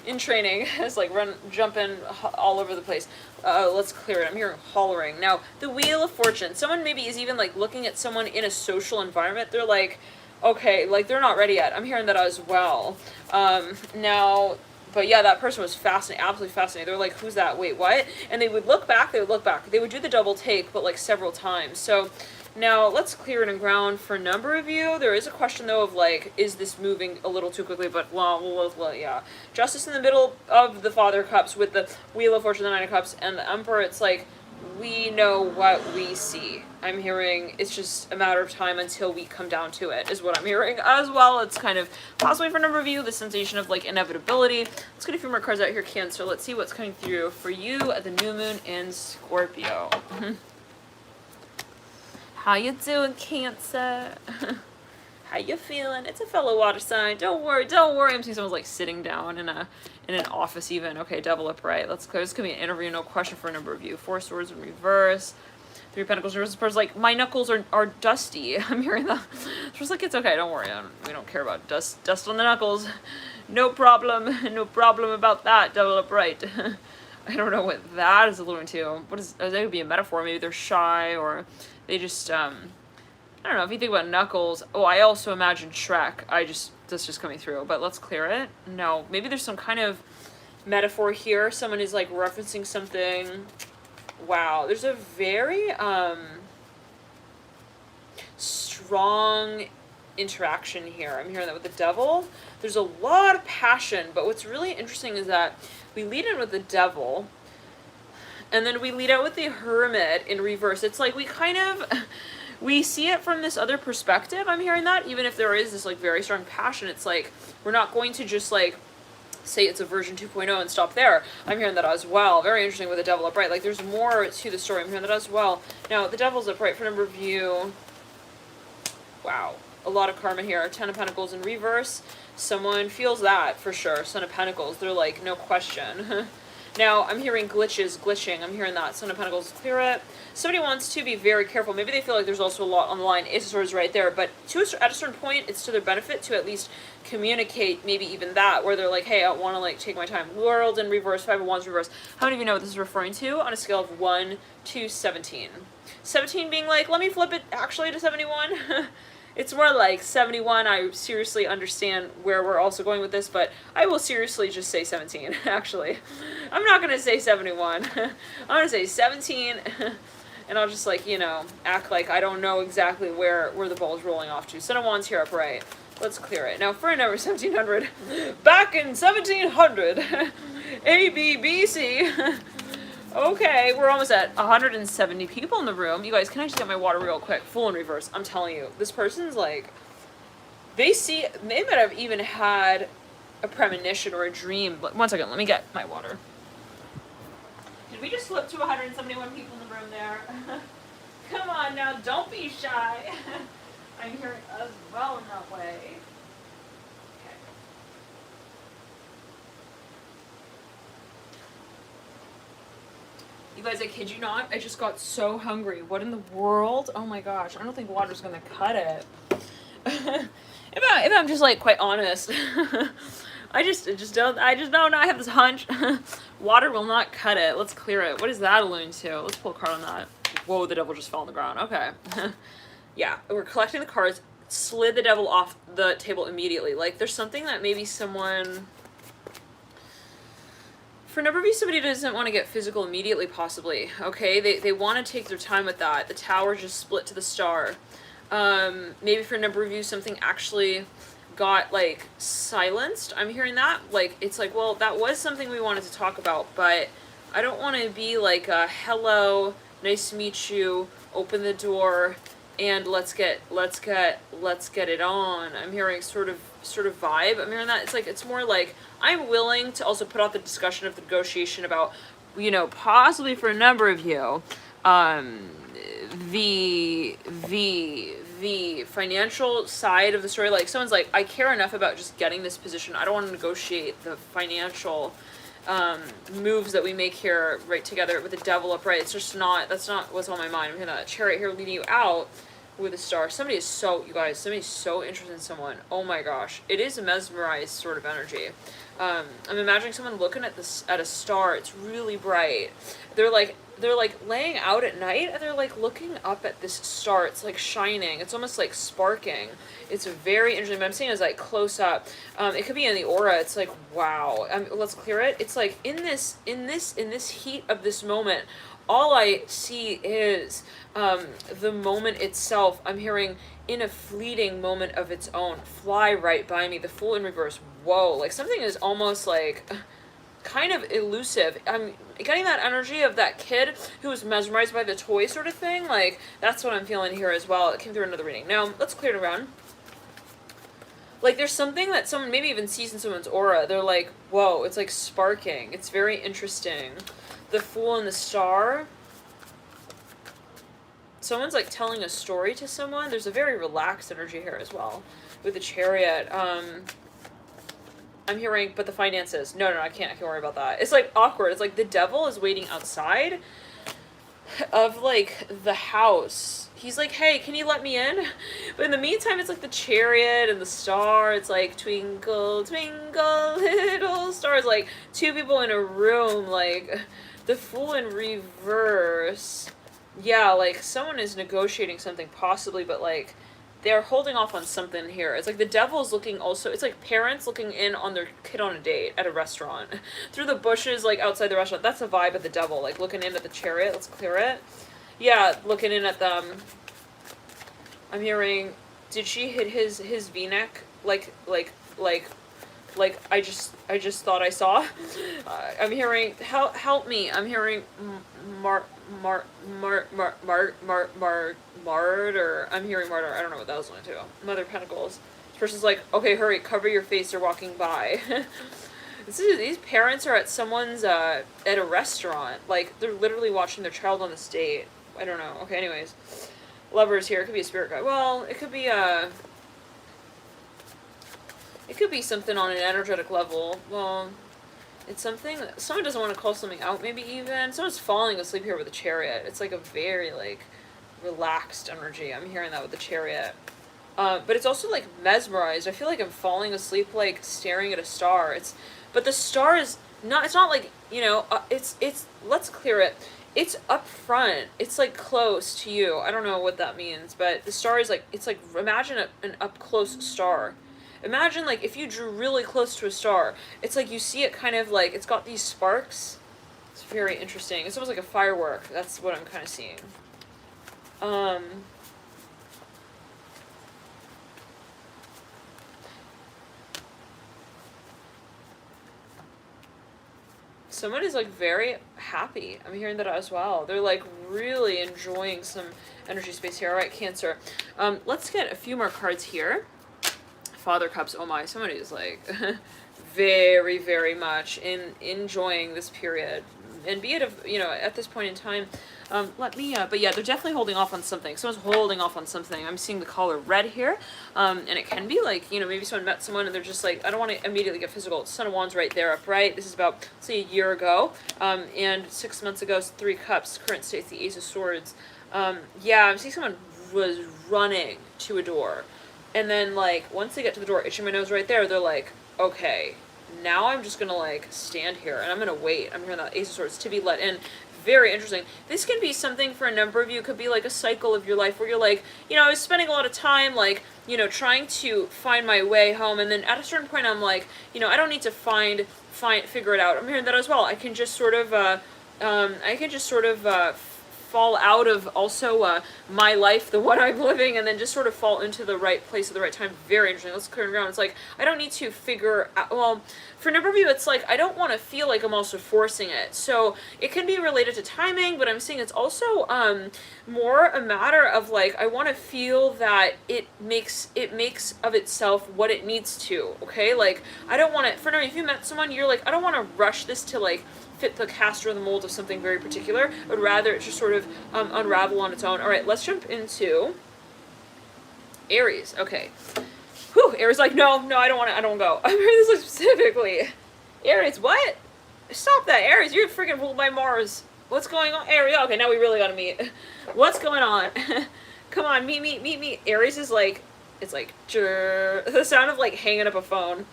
in training, it's like jumping all over the place. Let's clear it. I'm hearing hollering. Now, the Wheel of Fortune. Someone maybe is even like looking at someone in a social environment. They're like, okay, like they're not ready yet. I'm hearing that as well. Now, but yeah, that person was fascinating, absolutely fascinating. They're like, who's that? Wait, what? And they would look back. They would do the double take, but like several times. So now, let's clear it in ground for a number of you. There is a question, though, of, like, is this moving a little too quickly? But, well, yeah. Justice in the middle of the Father of Cups with the Wheel of Fortune, the Nine of Cups, and the Emperor. It's like, we know what we see. I'm hearing it's just a matter of time until we come down to it, is what I'm hearing as well. It's kind of, possibly for a number of you, the sensation of, like, inevitability. Let's get a few more cards out here, Cancer. Let's see what's coming through for you at the new moon in Scorpio. How you doing, Cancer? How you feeling? It's a fellow water sign. Don't worry. I'm seeing someone's like sitting down in an office even. Okay, Devil upright. Let's clear. This could be an interview, no question for a number of you. Four Swords in reverse. Three of Pentacles in reverse. This person's like, my knuckles are dusty. I'm hearing that. It's like, it's okay. Don't worry. We don't care about dust on the knuckles. No problem. No problem about that, Devil upright. I don't know what that is alluding to. What is that? Would be a metaphor. Maybe they're shy or they just, I don't know, if you think about Knuckles, oh, I also imagine Shrek. That's just coming through, but let's clear it. No, maybe there's some kind of metaphor here. Someone is, like, referencing something. Wow, there's a very, strong interaction here. I'm hearing that with the Devil. There's a lot of passion, but what's really interesting is that we lead in with the Devil, and then we lead out with the Hermit in reverse. It's like we see it from this other perspective. I'm hearing that, even if there is this like very strong passion, it's like we're not going to just like say it's a version 2.0 and stop there. I'm hearing that as well. Very interesting with the Devil upright. Like there's more to the story. I'm hearing that as well. Now the Devil's upright for number of you. Wow, a lot of karma here. Ten of Pentacles in reverse. Someone feels that for sure. Son of Pentacles. They're like, no question. Now, I'm hearing glitching. I'm hearing that. Son of Pentacles, clear it. Somebody wants to be very careful. Maybe they feel like there's also a lot on the line. Ace of Swords right there. But at a certain point, it's to their benefit to at least communicate maybe even that, where they're like, hey, I want to like take my time. World in reverse, Five of Wands reverse. How many of you know what this is referring to on a scale of 1 to 17? 17 being like, let me flip it actually to 71. It's more like 71. I seriously understand where we're also going with this, but I will seriously just say 17, actually. I'm not going to say 71. I'm going to say 17, and I'll just, like, you know, act like I don't know exactly where the ball is rolling off to. Son of Wands here upright. Let's clear it. Now, for a number 1700, back in 1700, A, B, B, C. Okay, we're almost at 170 people in the room. You guys, can I just get my water real quick? Full in reverse. I'm telling you, this person's like, they might have even had a premonition or a dream. But one second, let me get my water. Did we just slip to 171 people in the room there? Come on now, don't be shy. I'm hearing as well in that way. You guys, I kid you not, I just got so hungry. What in the world? Oh my gosh, I don't think water's gonna cut it. if I'm just like quite honest, I just don't know. I have this hunch. Water will not cut it. Let's clear it. What is that alluding to? Let's pull a card on that. Whoa, the Devil just fell on the ground. Okay. Yeah, we're collecting the cards. Slid the Devil off the table immediately. Like there's something that maybe someone... For a number of you, somebody doesn't want to get physical immediately, possibly, okay? They want to take their time with that. The Tower just split to the Star. Maybe for a number of you, something actually got like silenced. I'm hearing that. Like, it's like, well, that was something we wanted to talk about, but I don't want to be like a hello, nice to meet you, open the door, and let's get it on. I'm hearing sort of vibe. I'm hearing that. It's like, it's more like I'm willing to also put out the discussion of the negotiation about, you know, possibly for a number of you, the financial side of the story. Like, someone's like, I care enough about just getting this position. I don't want to negotiate the financial moves that we make here right together with the devil upright. It's just not, that's not what's on my mind. I'm hearing that chariot here leading you out with a star. Somebody is so, you guys, somebody's so interested in someone. Oh my gosh. It is a mesmerized sort of energy. I'm imagining someone looking at this, at a star. It's really bright. They're like laying out at night and they're like looking up at this star. It's like shining. It's almost like sparking. It's very interesting. But I'm seeing it as like close up. It could be in the aura. It's like, wow. Let's clear it. It's like in this heat of this moment, all I see is the moment itself. I'm hearing, in a fleeting moment of its own, fly right by me. The Fool in reverse. Whoa. Like, something is almost like kind of elusive. I'm getting that energy of that kid who was mesmerized by the toy sort of thing. Like, that's what I'm feeling here as well. It came through another reading. Now, let's clear it around. Like, there's something that someone maybe even sees in someone's aura. They're like, whoa, it's like sparking. It's very interesting. The Fool and the Star. Someone's like telling a story to someone. There's a very relaxed energy here as well with the Chariot. I'm hearing, but the finances. No, I can't worry about that. It's like awkward. It's like the devil is waiting outside of like the house. He's like, hey, can you let me in? But in the meantime, it's like the Chariot and the star. It's like, twinkle, twinkle, little stars. Like, two people in a room. Like, the Fool in reverse. Yeah, like, someone is negotiating something possibly, but like, they're holding off on something here. It's like the devil's looking also, it's like parents looking in on their kid on a date at a restaurant. Through the bushes, like outside the restaurant. That's the vibe of the devil, like looking in at the Chariot. Let's clear it. Yeah, looking in at them. I'm hearing, did she hit his V-neck? Like I just thought I saw. I'm hearing, help me. I'm hearing martyr. I'm hearing martyr. I don't know what that was going to. Mother of Pentacles. This person's like, okay, hurry, cover your face. They're walking by. These parents are at someone's at a restaurant. Like, they're literally watching their child on this date. I don't know. Okay, anyways, Lovers here. It could be a spirit guide. Well, it could be it could be something on an energetic level. Well, it's something, someone doesn't want to call something out, maybe even. Someone's falling asleep here with a Chariot. It's like a very, like, relaxed energy. I'm hearing that with the Chariot. But it's also, like, mesmerized. I feel like I'm falling asleep, like, staring at a star. But the star is not, it's not like, you know, it's, let's clear it. It's up front. It's, like, close to you. I don't know what that means, but the star is, like, it's like, imagine an up-close star. Imagine, like, if you drew really close to a star, it's like you see it kind of, like, it's got these sparks. It's very interesting. It's almost like a firework. That's what I'm kind of seeing. Someone is, like, very happy. I'm hearing that as well. They're, like, really enjoying some energy space here. All right, Cancer. Let's get a few more cards here. Father Cups, oh my, somebody is like very, very much enjoying this period. And be it of, you know, at this point in time, but yeah, they're definitely holding off on something. Someone's holding off on something. I'm seeing the color red here. And it can be like, you know, maybe someone met someone and they're just like, I don't want to immediately get physical. Son of Wands right there upright. This is about, say, a year ago. And 6 months ago, 3 Cups. Current state's the Ace of Swords. Yeah, I'm seeing someone was running to a door. And then, like, once they get to the door, itching my nose right there, they're like, okay, now I'm just gonna, like, stand here, and I'm gonna wait. I'm hearing that Ace of Swords, to be let in. Very interesting. This can be something for a number of you. It could be, like, a cycle of your life where you're like, you know, I was spending a lot of time, like, you know, trying to find my way home, and then at a certain point I'm like, you know, I don't need to figure it out. I'm hearing that as well. I can just sort of, fall out of also my life, the one I'm living, and then just sort of fall into the right place at the right time. Very interesting. Let's clear it around. It's like, I don't need to figure out, well, for a number of you, it's like, I don't want to feel like I'm also forcing it. So it can be related to timing, but I'm seeing it's also more a matter of like, I want to feel that it makes of itself what it needs to, okay? Like, I don't want to, for now, if you met someone, you're like, I don't want to rush this to like fit the cast or the mold of something very particular, but rather it just sort of unravel on its own. All right, let's jump into Aries. Okay. Whew, Aries like, no, I don't want to, I don't go. I'm hearing this like specifically. Aries, what? Stop that, Aries, you're freaking ruled by Mars. What's going on? Aries, okay, now we really gotta meet. What's going on? Come on, meet. Aries is like, it's like, the sound of like hanging up a phone.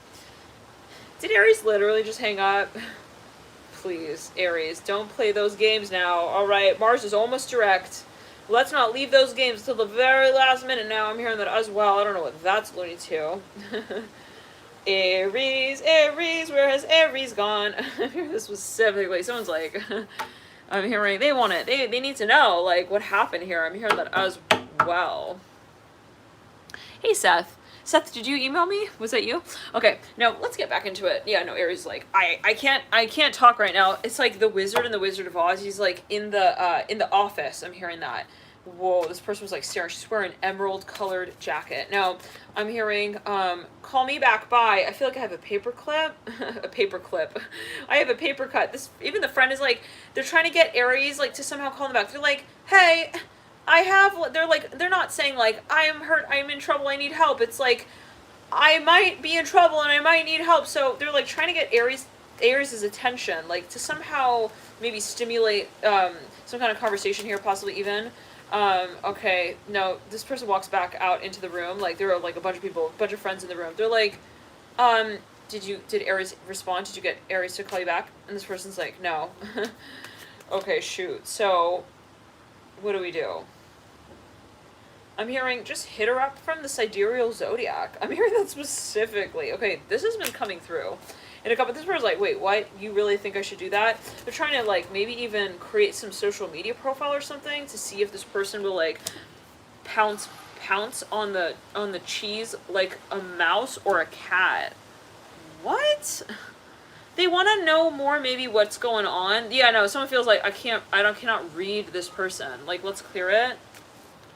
Did Aries literally just hang up? Please, Aries, don't play those games now. All right, Mars is almost direct. Let's not leave those games till the very last minute now. I'm hearing that as well. I don't know what that's alluding to. Aries, where has Aries gone? I'm hearing this specifically. Someone's like, I'm hearing, they want it. They need to know, like, what happened here. I'm hearing that as well. Hey, Seth. Seth, did you email me? Was that you? Okay, now let's get back into it. Yeah, no, Aries is like, I can't talk right now. It's like the Wizard and the Wizard of Oz. He's like in the office. I'm hearing that. Whoa, this person was like staring. She's wearing an emerald colored jacket. Now, I'm hearing, call me back, bye. I feel like I have a paper clip. A paper clip. I have a paper cut. Even the friend is like, they're trying to get Aries like to somehow call them back. They're like, hey, they're not saying like, I am hurt, I am in trouble, I need help. It's like, I might be in trouble and I might need help. So they're like trying to get Aries' attention, like to somehow maybe stimulate some kind of conversation here, possibly even. Okay, no, this person walks back out into the room, like there are like a bunch of people, a bunch of friends in the room. They're like, did Aries respond? Did you get Aries to call you back? And this person's like, no. Okay, shoot. So, what do we do? I'm hearing, just hit her up from the sidereal zodiac. I'm hearing that specifically. Okay, this has been coming through. And a couple, this person's like, wait, what? You really think I should do that? They're trying to, like, maybe even create some social media profile or something to see if this person will, like, pounce on the cheese like a mouse or a cat. What? They want to know more maybe what's going on. Yeah, no, someone feels like I cannot read this person. Like, let's clear it.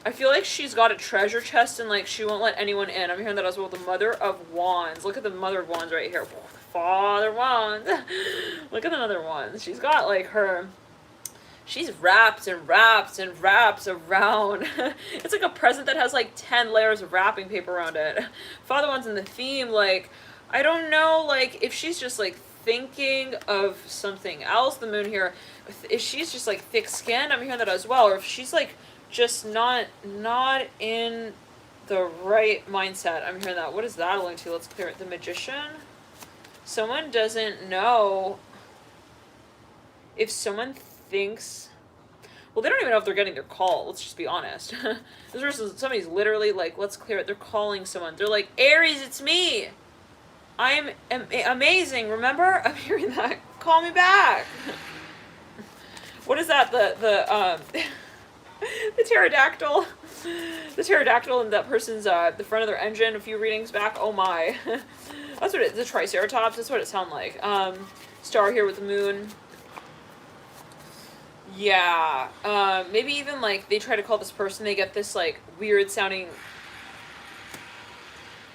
I feel like she's got a treasure chest and, like, she won't let anyone in. I'm hearing that as well. The Mother of Wands. Look at the Mother of Wands right here. Father Wands. Look at the Mother of Wands. She's got, like, she's wrapped and wrapped and wrapped around. It's like a present that has, like, 10 layers of wrapping paper around it. Father Wands in the theme, like, I don't know, like, if she's just, like, thinking of something else. The Moon here, if she's just, like, thick-skinned, I'm hearing that as well. Or if she's, like, just not in the right mindset. I'm hearing that. What is that alluding to? Let's clear it. The Magician. Someone doesn't know if someone thinks, well, they don't even know if they're getting their call. Let's just be honest. This person, somebody's literally like, let's clear it. They're calling someone. They're like, Aries, it's me. I'm amazing. Remember? I'm hearing that. Call me back. What is that? The pterodactyl. The pterodactyl in that person's, the front of their engine a few readings back. Oh my. That's what the Triceratops, that's what it sounded like. Star here with the Moon. Yeah. Maybe even, like, they try to call this person, they get this, like, weird sounding,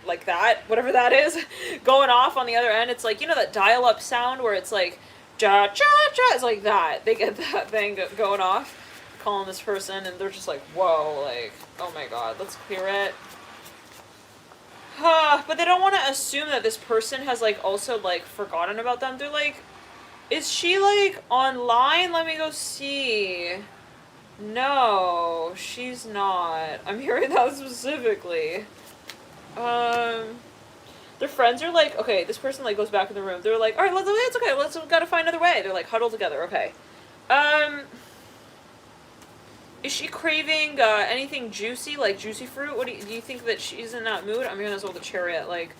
like that, whatever that is, going off on the other end. It's like, you know that dial-up sound where it's like, cha-cha-cha, it's like that. They get that thing going off, calling this person, and they're just like, whoa, like, oh my god, let's clear it. But they don't want to assume that this person has, like, also, like, forgotten about them. They're like, is she, like, online? Let me go see. No, she's not. I'm hearing that specifically. Their friends are like, okay, this person, like, goes back in the room. They're like, alright, it's okay, gotta find another way. They're, like, huddled together, okay. Is she craving anything juicy, like juicy fruit? What do you think that she's in that mood? I'm hearing this with the Chariot, like,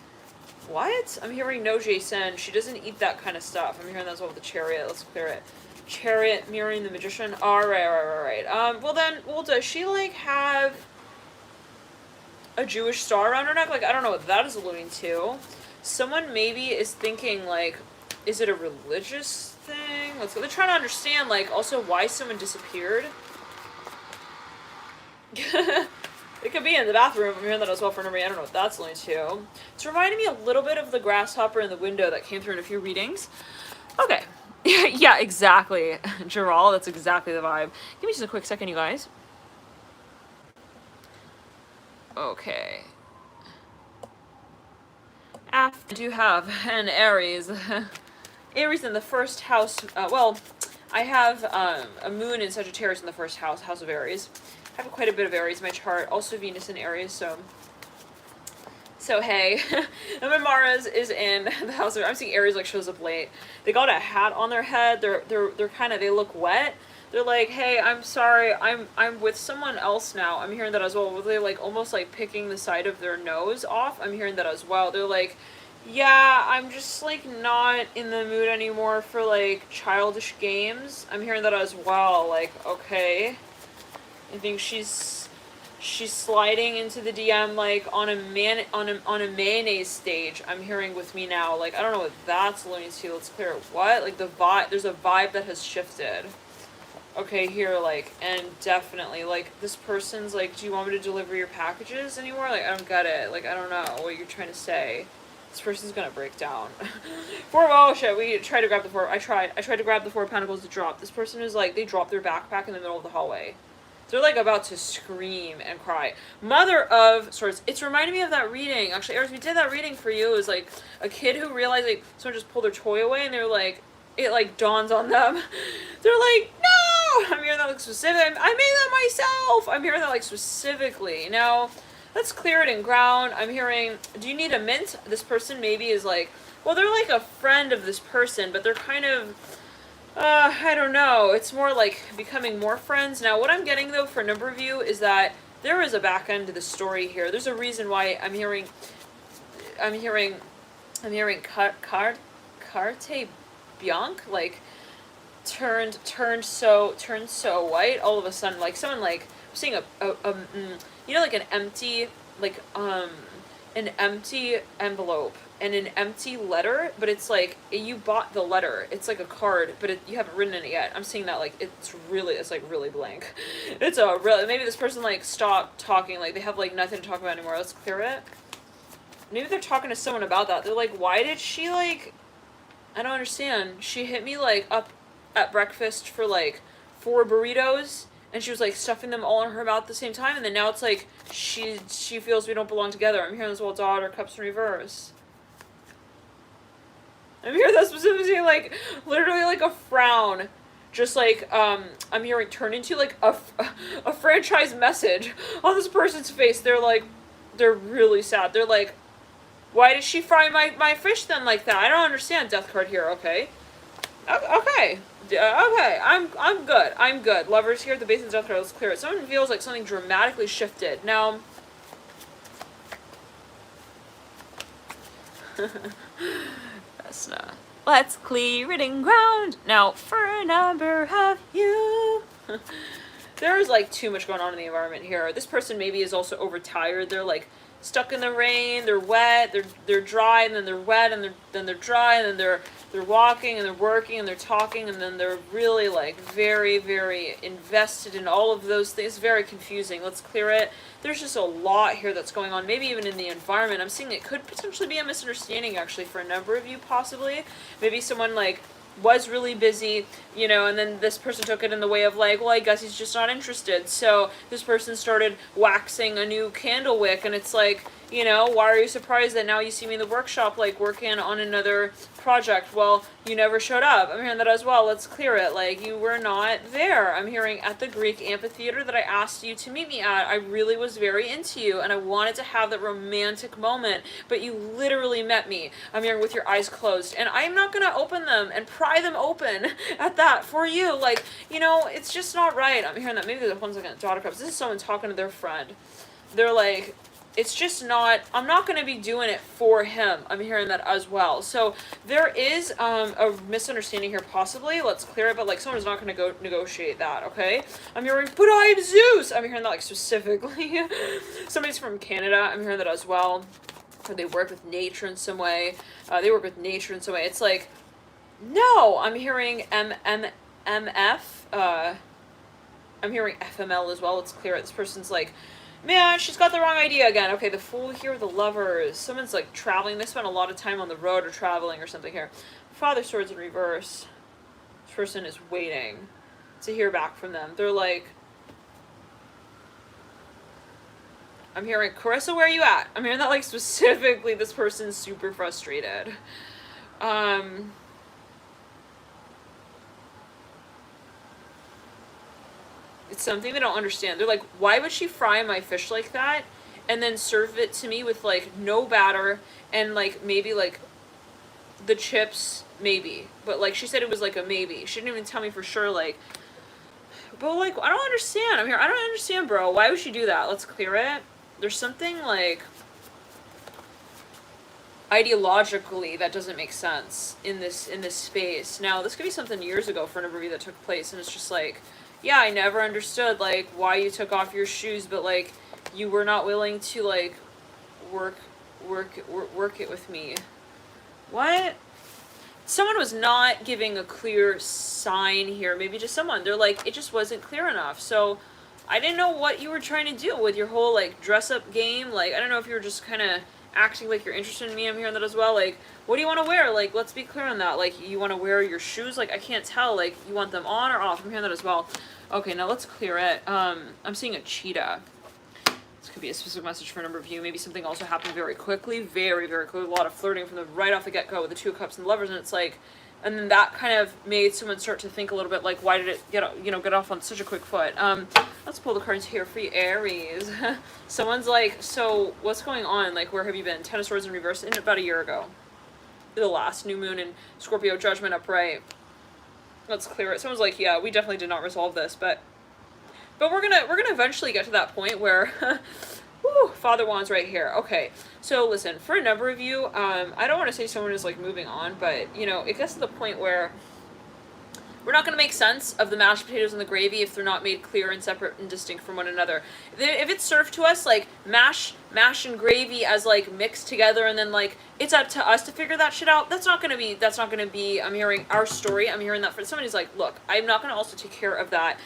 what? I'm hearing no Jason. She doesn't eat that kind of stuff. I'm hearing this with the Chariot. Let's clear it. Chariot mirroring the Magician. Alright. Well then, well, does she, like, have a Jewish star around her neck? Like, I don't know what that is alluding to. Someone maybe is thinking, like, is it a religious thing? Let's go. They're trying to understand, like, also why someone disappeared. It could be in the bathroom. I'm hearing that as well for memory. I don't know what that's alluding to. It's reminding me a little bit of the grasshopper in the window that came through in a few readings. Okay. Yeah, exactly. Gerald, that's exactly the vibe. Give me just a quick second, you guys. Okay. I do have an Aries. Aries in the first house. Well, I have a moon in Sagittarius in the first house, house of Aries. I have quite a bit of Aries in my chart. Also Venus in Aries, so hey. And when Mars is in the house of, I'm seeing Aries like shows up late. They got a hat on their head. They're kind of, they look wet. They're like, hey, I'm sorry, I'm with someone else now. I'm hearing that as well. Were they like almost like picking the side of their nose off? I'm hearing that as well. They're like, yeah, I'm just like not in the mood anymore for like childish games. I'm hearing that as well. Like, okay. I think she's sliding into the DM like on a mayonnaise stage. I'm hearing with me now. Like, I don't know what that's alluding to. Let's clear it. What? Like the vibe, there's a vibe that has shifted. Okay, here, like, and definitely, like, this person's like, do you want me to deliver your packages anymore? Like, I don't get it. Like, I don't know what you're trying to say. This person's gonna break down. Oh shit, we tried to grab the four. I tried to grab the Four of Pentacles to drop. This person is like, they dropped their backpack in the middle of the hallway. They're like about to scream and cry. Mother of Swords. It's reminding me of that reading. Actually, Aries, we did that reading for you. It was like a kid who realized like someone just pulled their toy away and they're like, it like dawns on them. They're like, no! I'm hearing that like specific. I made that myself! I'm hearing that like specifically. Now, let's clear it in ground. I'm hearing, do you need a mint? This person maybe is like, well, they're like a friend of this person, but they're kind of, I don't know. It's more like becoming more friends. Now, what I'm getting, though, for a number of you is that there is a back end to the story here. There's a reason why I'm hearing carte bianche, like, turned so white all of a sudden. Like, someone, like, I'm seeing you know, like an empty envelope and an empty letter, but it's like, you bought the letter. It's like a card, but you haven't written it yet. I'm seeing that, like, it's like really blank. It's a really, maybe this person, like, stopped talking, like, they have, like, nothing to talk about anymore. Let's clear it. Maybe they're talking to someone about that. They're like, why did she, like, I don't understand. She hit me, like, up at breakfast for, like, 4 burritos, and she was, like, stuffing them all in her mouth at the same time, and then now it's like, she feels we don't belong together. I'm hearing this whole daughter, cups in reverse. I'm hearing that specifically, like, literally, like, a frown. Just, like, I'm hearing turn into, like, a franchise message on this person's face. They're, like, they're really sad. They're, like, why did she fry my fish then like that? I don't understand. Death card here, okay. Okay. Okay, I'm good. I'm good. Lovers here at the base of the death card. Let's clear it. Someone feels like something dramatically shifted. Now, that's not. Let's clear it in ground. Now, for a number of you. There's like too much going on in the environment here. This person maybe is also overtired. They're like stuck in the rain. They're wet. They're dry, and then they're wet, and then they're dry, and then they're walking, and they're working, and they're talking, and then they're really like very, very invested in all of those things. It's very confusing. Let's clear it. There's just a lot here that's going on, maybe even in the environment. I'm seeing it could potentially be a misunderstanding, actually, for a number of you, possibly. Maybe someone, like, was really busy, you know, and then this person took it in the way of, like, well, I guess he's just not interested. So this person started waxing a new candle wick, and it's like, you know, why are you surprised that now you see me in the workshop, like, working on another project? Well, you never showed up. I'm hearing that as well. Let's clear it. Like, you were not there. I'm hearing at the Greek amphitheater that I asked you to meet me at, I really was very into you, and I wanted to have that romantic moment, but you literally met me. I'm hearing with your eyes closed, and I'm not going to open them and pry them open at that for you. Like, you know, it's just not right. I'm hearing that. Maybe there's 1 second, daughter cups. This is someone talking to their friend. They're like, it's just not, I'm not going to be doing it for him. I'm hearing that as well. So there is a misunderstanding here possibly. Let's clear it, but like someone's not going to go negotiate that, okay? I'm hearing, but I am Zeus. I'm hearing that like specifically. Somebody's from Canada. I'm hearing that as well. Or they work with nature in some way. It's like, no, I'm hearing MF. I'm hearing FML as well. Let's clear it. This person's like, man, she's got the wrong idea again. Okay, the Fool here, the Lovers. Someone's like traveling. They spent a lot of time on the road or traveling or something here. Father Swords in reverse. This person is waiting to hear back from them. They're like, I'm hearing, Carissa, where are you at? I'm hearing that like specifically this person's super frustrated. It's something they don't understand. They're like, why would she fry my fish like that and then serve it to me with like no batter and like maybe like the chips, maybe. But like she said it was like a maybe. She didn't even tell me for sure, like, but like, I don't understand. I'm here. I don't understand, bro. Why would she do that? Let's clear it. There's something like ideologically that doesn't make sense in this space. Now, this could be something years ago for an interview that took place, and it's just like, yeah, I never understood like why you took off your shoes, but like you were not willing to like work it with me. What? Someone was not giving a clear sign here. Maybe just someone. They're like, it just wasn't clear enough. So I didn't know what you were trying to do with your whole like dress up game. Like, I don't know if you were just kind of acting like you're interested in me. I'm hearing that as well. Like, what do you want to wear? Like, let's be clear on that. Like, you want to wear your shoes? Like, I can't tell. Like, you want them on or off? I'm hearing that as well. Okay, now let's clear it. I'm seeing a cheetah. This could be a specific message for a number of you. Maybe something also happened very quickly. Very, very quickly. A lot of flirting from the right off the get-go with the Two of Cups and the Lovers. And it's like, and then that kind of made someone start to think a little bit like, why did it get off on such a quick foot? Let's pull the cards here for you, Aries. Someone's like, so what's going on? Like, where have you been? Ten of Swords in reverse in about a year ago. The last new moon in Scorpio, Judgment upright. Let's clear it. Someone's like, yeah, we definitely did not resolve this, but we're gonna eventually get to that point where whew, Father Wands right here. Okay, so listen, for a number of you, I don't want to say someone is like moving on, but it gets to the point where we're not going to make sense of the mashed potatoes and the gravy if they're not made clear and separate and distinct from one another. If it's served to us like mash and gravy as like mixed together and then like it's up to us to figure that shit out, that's not going to be, I'm hearing our story. I'm hearing that for somebody's like, look, I'm not going to also take care of that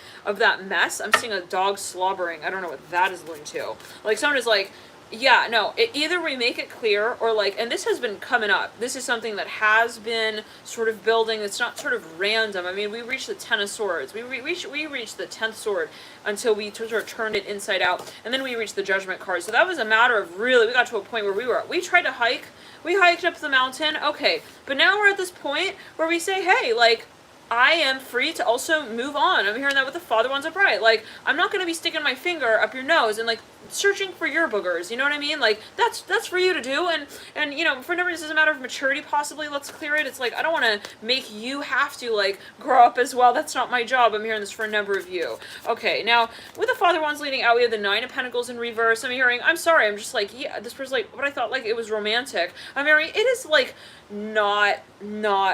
mess. I'm seeing a dog slobbering. I don't know what that is alluding to. Like someone is like, yeah, no, either we make it clear or like, and this has been coming up. This is something that has been sort of building. It's not sort of random. I mean, we reached the Ten of Swords. We reached the 10th sword until we sort of turned it inside out. And then we reached the Judgment card. So that was a matter of really, we got to a point where we tried to hike. We hiked up the mountain. Okay. But now we're at this point where we say, hey, like, I am free to also move on. I'm hearing that with the Father Wands upright. Like, I'm not going to be sticking my finger up your nose and, like, searching for your boogers. You know what I mean? Like, that's for you to do. And for a number of reasons, it's a matter of maturity, possibly. Let's clear it. It's like, I don't want to make you have to, like, grow up as well. That's not my job. I'm hearing this for a number of you. Okay, now, with the Father Wands leading out, we have the Nine of Pentacles in reverse. I'm hearing, I'm sorry. I'm just like, yeah, this person's like, but I thought, like, it was romantic. I'm hearing, it is, like, not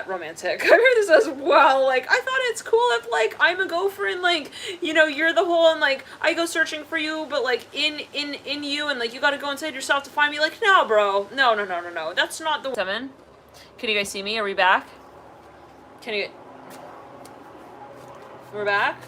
romantic. I hear this as well. Like, I thought it's cool if, like, I'm a gopher and, like, you're the whole, and, like, I go searching for you, but, like, in you, and, like, you gotta go inside yourself to find me. Like, no, bro. No. That's not the... 7. Can you guys see me? Are we back? We're back?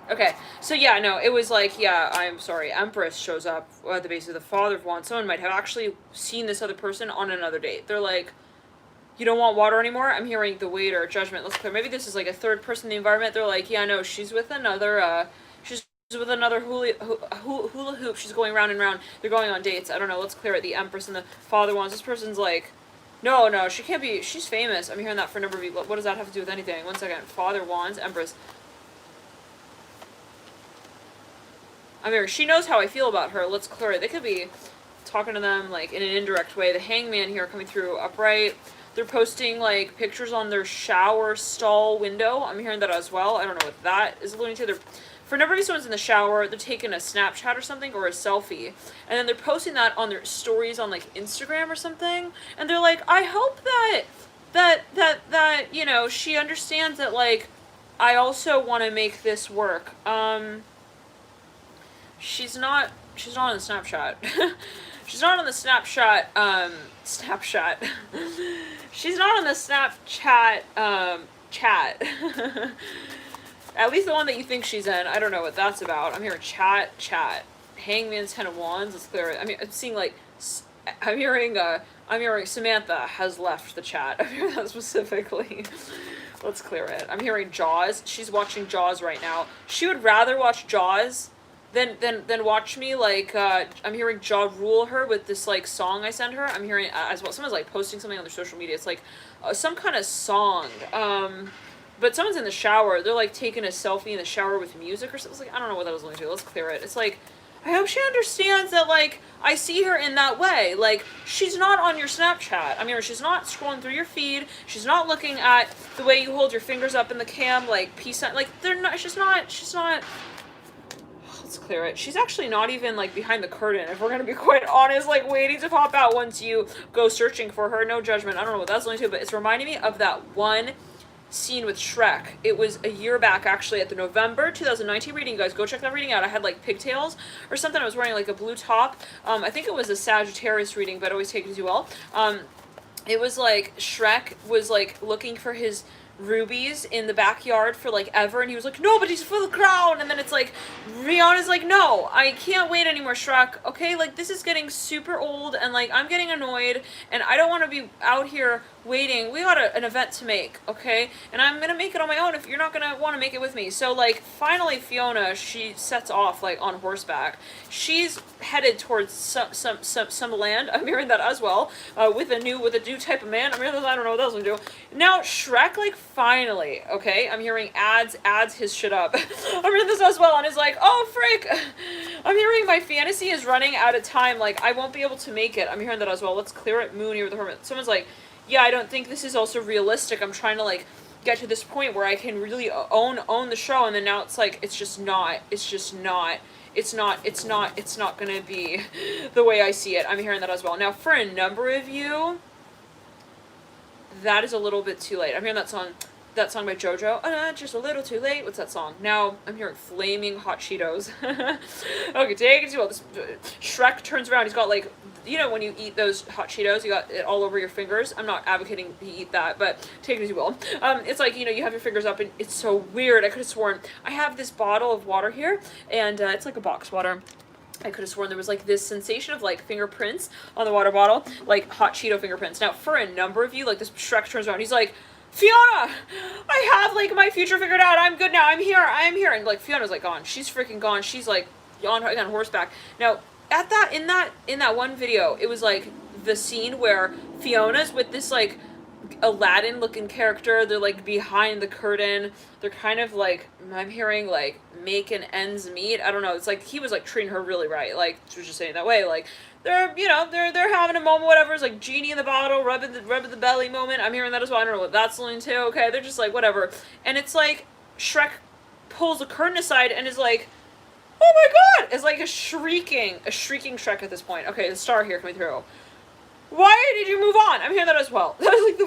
Okay, so yeah, no, it was like, yeah, I'm sorry, Empress shows up at the base of the Father of Wands. Someone might have actually seen this other person on another date. They're like, you don't want water anymore? I'm hearing the Waiter, Judgment. Let's clear. Maybe this is like a third person in the environment. They're like, yeah, no, she's with another hula hoop. She's going round and round. They're going on dates. I don't know. Let's clear it. The Empress and the Father Wands. This person's like, no, she can't be. She's famous. I'm hearing that for a number of people. What does that have to do with anything? One second. Father Wands, Empress. I'm here. She knows how I feel about her. Let's clear it. They could be talking to them like in an indirect way. The Hangman here coming through upright. They're posting like pictures on their shower stall window. I'm hearing that as well. I don't know what that is alluding to. They're for a number of you, someone's in the shower, they're taking a Snapchat or something, or a selfie, and then they're posting that on their stories on, like, Instagram or something, and they're like, I hope that, you know, she understands that, like, I also want to make this work. She's not on the Snapchat. She's not on the Snapchat, Snapchat. She's not on the Snapchat, chat. At least the one that you think she's in. I don't know what that's about. I'm hearing chat. Hangman's 10 of Wands. Let's clear it. I mean, I'm seeing, like, I'm hearing Samantha has left the chat. I'm hearing that specifically. Let's clear it. I'm hearing Jaws. She's watching Jaws right now. She would rather watch Jaws than watch me, like, I'm hearing Ja Rule her with this, like, song I send her. I'm hearing, as well, someone's, like, posting something on their social media. It's, like, some kind of song. But someone's in the shower. They're, like, taking a selfie in the shower with music or something. It's like, I don't know what that was listening to. Let's clear it. It's like, I hope she understands that, like, I see her in that way. Like, she's not on your Snapchat. I mean, she's not scrolling through your feed. She's not looking at the way you hold your fingers up in the cam, like, peace sign. Like, she's not. Let's clear it. She's actually not even, like, behind the curtain, if we're gonna be quite honest, like, waiting to pop out once you go searching for her. No judgment. I don't know what that's listening to, but it's reminding me of that one scene with Shrek. It was a year back, actually, at the November 2019 reading. You guys go check that reading out. I had, like, pigtails or something. I was wearing, like, a blue top. I think it was a Sagittarius reading, but always take it as you will. It was, like, Shrek was, like, looking for his rubies in the backyard for, like, ever, and he was like, no, but he's for the crown, and then it's like, Rihanna's like, no, I can't wait anymore, Shrek, okay, like, this is getting super old, and, like, I'm getting annoyed, and I don't want to be out here waiting. We got an event to make, okay, and I'm gonna make it on my own if you're not gonna want to make it with me. So, like, finally Fiona, she sets off, like, on horseback. She's headed towards some land. I'm hearing that as well, with a new type of man. I'm hearing this, I don't know what else I'm doing. Now Shrek, like, finally, okay, I'm hearing adds his shit up. I'm hearing this as well, and it's like, oh frick, I'm hearing my fantasy is running out of time, like, I won't be able to make it. I'm hearing that as well. Let's clear it. Moon here with the Hermit. Someone's like, yeah, I don't think this is also realistic. I'm trying to, like, get to this point where I can really own the show, and then now it's like, it's not gonna be the way I see it. I'm hearing that as well. Now, for a number of you, that is a little bit too late. I'm hearing that song by JoJo. Just a little too late. What's that song? Now, I'm hearing Flaming Hot Cheetos. Okay, take it too well. This Shrek turns around. He's got, like, you know, when you eat those hot Cheetos, you got it all over your fingers. I'm not advocating you eat that, but take it as you will. It's like, you know, you have your fingers up, and it's so weird. I could have sworn, I have this bottle of water here, and it's like a box water. I could have sworn there was, like, this sensation of, like, fingerprints on the water bottle, like hot Cheeto fingerprints. Now, for a number of you, like, this Shrek turns around, he's like, Fiona, I have, like, my future figured out. I'm good now. I'm here. And, like, Fiona's, like, gone. She's freaking gone. She's, like, on horseback. Now, in that one video, it was, like, the scene where Fiona's with this, like, Aladdin looking character. They're, like, behind the curtain. They're kind of, like, I'm hearing, like, making ends meet. I don't know. It's like he was, like, treating her really right. Like, she was just saying that way. Like, they're, you know, they're having a moment, whatever. It's like genie in the bottle, rubbing the belly moment. I'm hearing that as well. I don't know what that's listening to. Okay, they're just like, whatever. And it's like Shrek pulls the curtain aside and is like, oh my god! It's like a shrieking Shrek at this point. Okay, the star here coming through. Why did you move on? I'm hearing that as well. That was like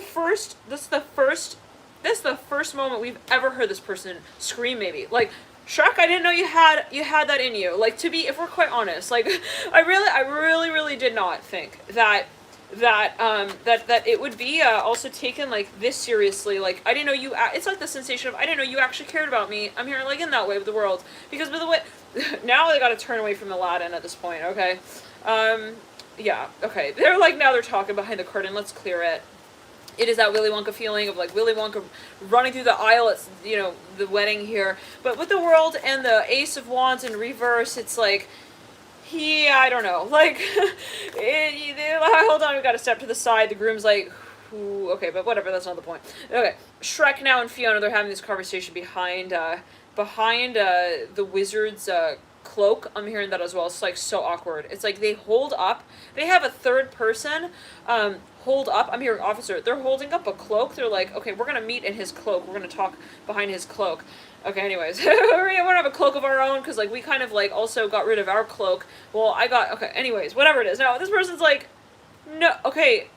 that's the first moment we've ever heard this person scream, maybe. Like, Shrek, I didn't know you had that in you. Like, to be, if we're quite honest, like, I really did not think that it would be also taken, like, this seriously. Like, I didn't know you, it's like the sensation of, I didn't know you actually cared about me. I'm hearing, like, in that way with the world. Because, by the way, now they gotta turn away from Aladdin at this point, okay? Yeah, okay. They're, like, now they're talking behind the curtain. Let's clear it. It is that Willy Wonka feeling of, like, Willy Wonka running through the aisle at, you know, the wedding here. But with the world and the Ace of Wands in reverse, it's like, I don't know. Like, hold on, we gotta step to the side. The groom's like, ooh, okay, but whatever, that's not the point. Okay, Shrek now and Fiona, they're having this conversation behind the wizard's cloak. I'm hearing that as well. It's like so awkward. It's like they hold up. They have a third person hold up. I'm hearing officer. They're holding up a cloak. They're like, okay, we're gonna meet in his cloak. We're gonna talk behind his cloak. Okay, anyways, we're gonna have a cloak of our own because like we kind of like also got rid of our cloak. Well, okay. Anyways, whatever it is. No, this person's like, no. Okay.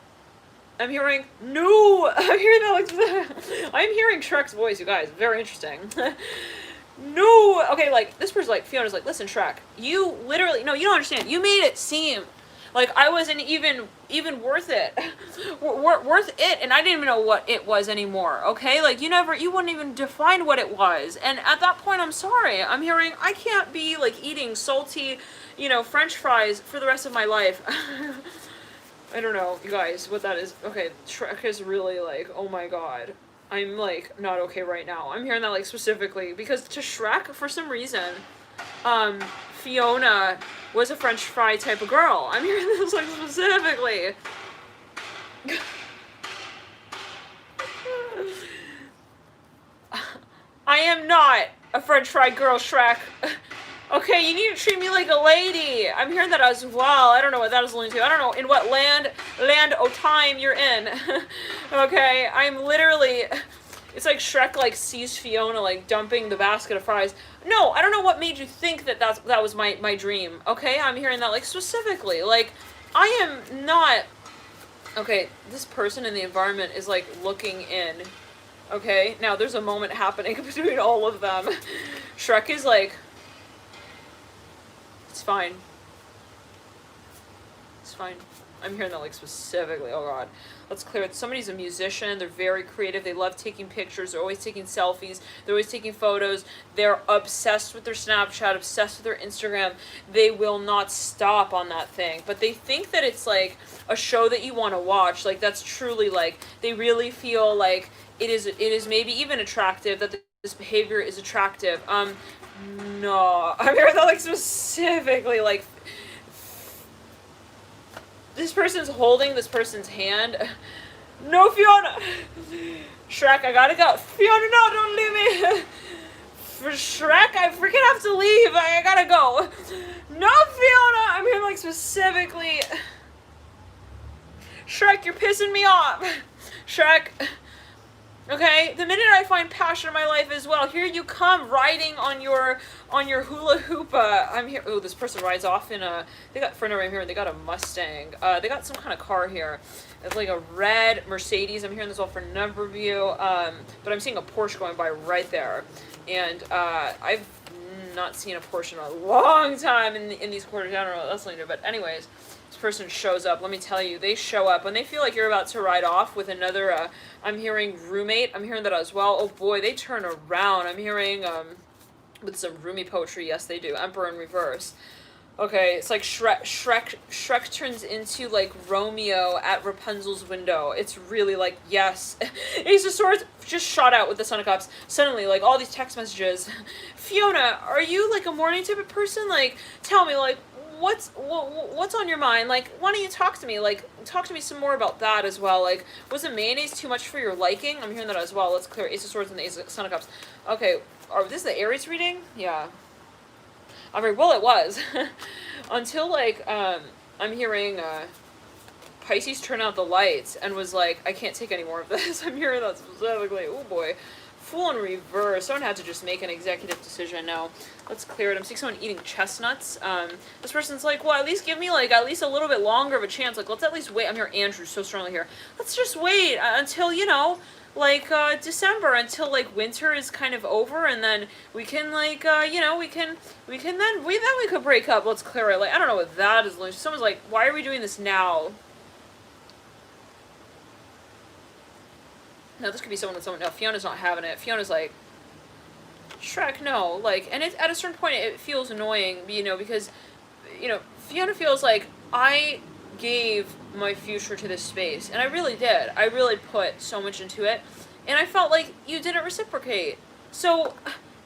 I'm hearing no. I'm hearing that like I'm hearing Shrek's voice, you guys. Very interesting. No. Okay, like this person's like Fiona's like, listen, Shrek, you literally no, you don't understand. You made it seem like I wasn't even worth it, worth it, and I didn't even know what it was anymore. Okay, like you wouldn't even define what it was, and at that point, I'm sorry. I'm hearing I can't be like eating salty, French fries for the rest of my life. I don't know, you guys, what that is. Okay, Shrek is really like, oh my god. I'm like not okay right now. I'm hearing that like specifically because to Shrek, for some reason, Fiona was a French fry type of girl. I'm hearing this like specifically. I am not a French fry girl, Shrek. Okay, you need to treat me like a lady. I'm hearing that as well. I don't know what that is alluding to. I don't know in what land o' time you're in. Okay, I'm literally... It's like Shrek like sees Fiona like dumping the basket of fries. No, I don't know what made you think that that was my dream. Okay, I'm hearing that like specifically. Like, I am not... Okay, this person in the environment is like looking in. Okay, now there's a moment happening between all of them. Shrek is like... It's fine. It's fine. I'm hearing that like specifically. Oh god. Let's clear it. Somebody's a musician. They're very creative. They love taking pictures. They're always taking selfies. They're always taking photos. They're obsessed with their Snapchat, obsessed with their Instagram. They will not stop on that thing. But they think that it's like a show that you want to watch. Like that's truly like they really feel like it is maybe even attractive, that this behavior is attractive. No. I'm hearing that like specifically like this person's holding this person's hand. No, Fiona! Shrek, I gotta go. Fiona, no, don't leave me! For Shrek, I freaking have to leave. I gotta go. No, Fiona! I'm hearing like specifically... Shrek, you're pissing me off. Shrek... Okay, the minute I find passion in my life as well, here you come riding on your hula hoop. I'm here. Oh, this person rides off in a. They got for no right here. They got a Mustang. They got some kind of car here. It's like a red Mercedes. I'm hearing this all for a number of you. But I'm seeing a Porsche going by right there, and I've not seen a Porsche in a long time in these quarters. I don't know what that's later, but anyways. Person shows up. Let me tell you, they show up when they feel like you're about to ride off with another I'm hearing roommate. I'm hearing that as well. Oh boy, they turn around. I'm hearing with some roomy poetry. Yes, they do. Emperor in reverse. Okay, it's like Shrek turns into like Romeo at Rapunzel's window. It's really like, yes. Ace of Swords just shot out with the Son of Cups. Suddenly, like all these text messages. Fiona, are you like a morning type of person? Like, tell me, like, what's on your mind? Like, why don't you talk to me? Like, talk to me some more about that as well. Like, was the mayonnaise too much for your liking? I'm hearing that as well. Let's clear Ace of Swords and the Ace of Son of Cups. Okay, this is the Aries reading? Yeah. I mean, well, it was. Until, like, I'm hearing, Pisces turn out the lights and was like, I can't take any more of this. I'm hearing that specifically. Oh, boy. Fool in reverse. Someone had to just make an executive decision. No, let's clear it. I'm seeing someone eating chestnuts. This person's like, well, at least give me, like, at least a little bit longer of a chance. Like, let's at least wait. I'm here, Andrew, so strongly here. Let's just wait until, like, December, until, like, winter is kind of over, and then we can, like, we could break up. Let's clear it. Like, I don't know what that is. Someone's like, why are we doing this now? No, this could be someone with someone. No, Fiona's not having it. Fiona's like, Shrek, no. Like, and at a certain point, it feels annoying, because, Fiona feels like, I gave my future to this space. And I really did. I really put so much into it. And I felt like you didn't reciprocate. So,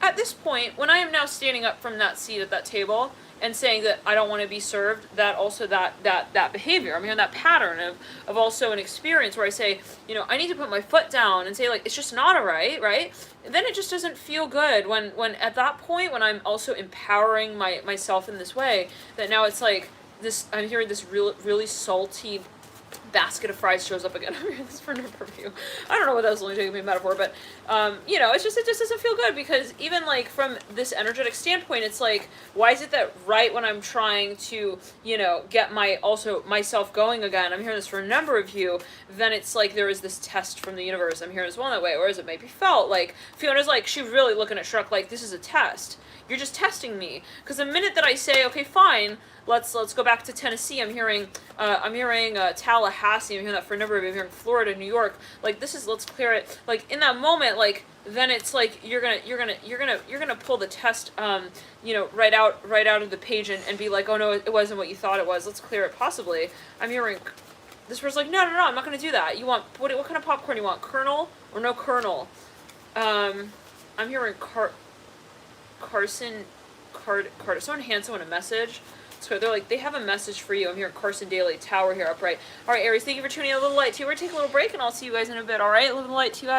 at this point, when I am now standing up from that seat at that table and saying that I don't want to be served, that also that behavior, I'm hearing that pattern of also an experience where I say, you know, I need to put my foot down and say, like, it's just not alright, right? Then it just doesn't feel good when at that point, when I'm also empowering myself in this way, that now it's like this, I'm hearing this really salty basket of fries shows up again. I'm hearing this for a number of you. I don't know what that was only taking me a metaphor, but you know, it just doesn't feel good, because even like from this energetic standpoint, it's like, why is it that right when I'm trying to, you know, get myself going again, I'm hearing this for a number of you, then it's like there is this test from the universe. I'm hearing this one that way, or as it may be felt, like Fiona's like, she's really looking at Shrek like, this is a test. You're just testing me. Because the minute that I say, okay, fine, let's go back to Tennessee, I'm hearing Tallahassee, I'm hearing that for a number of you, I'm hearing Florida, New York, like this is, let's clear it, like in that moment, like then it's like you're gonna pull the test, you know, right out of the page and be like, oh no, it wasn't what you thought it was, let's clear it possibly. I'm hearing this person's like, no, I'm not gonna do that. You want, what kind of popcorn you want, kernel or no kernel? I'm hearing Carson, someone hands someone a message. So they're like, they have a message for you. I'm here, Carson Daly, Tower here, upright. All right, Aries, thank you for tuning in. A little light to you. We're going to take a little break, and I'll see you guys in a bit, all right? A little light to you guys.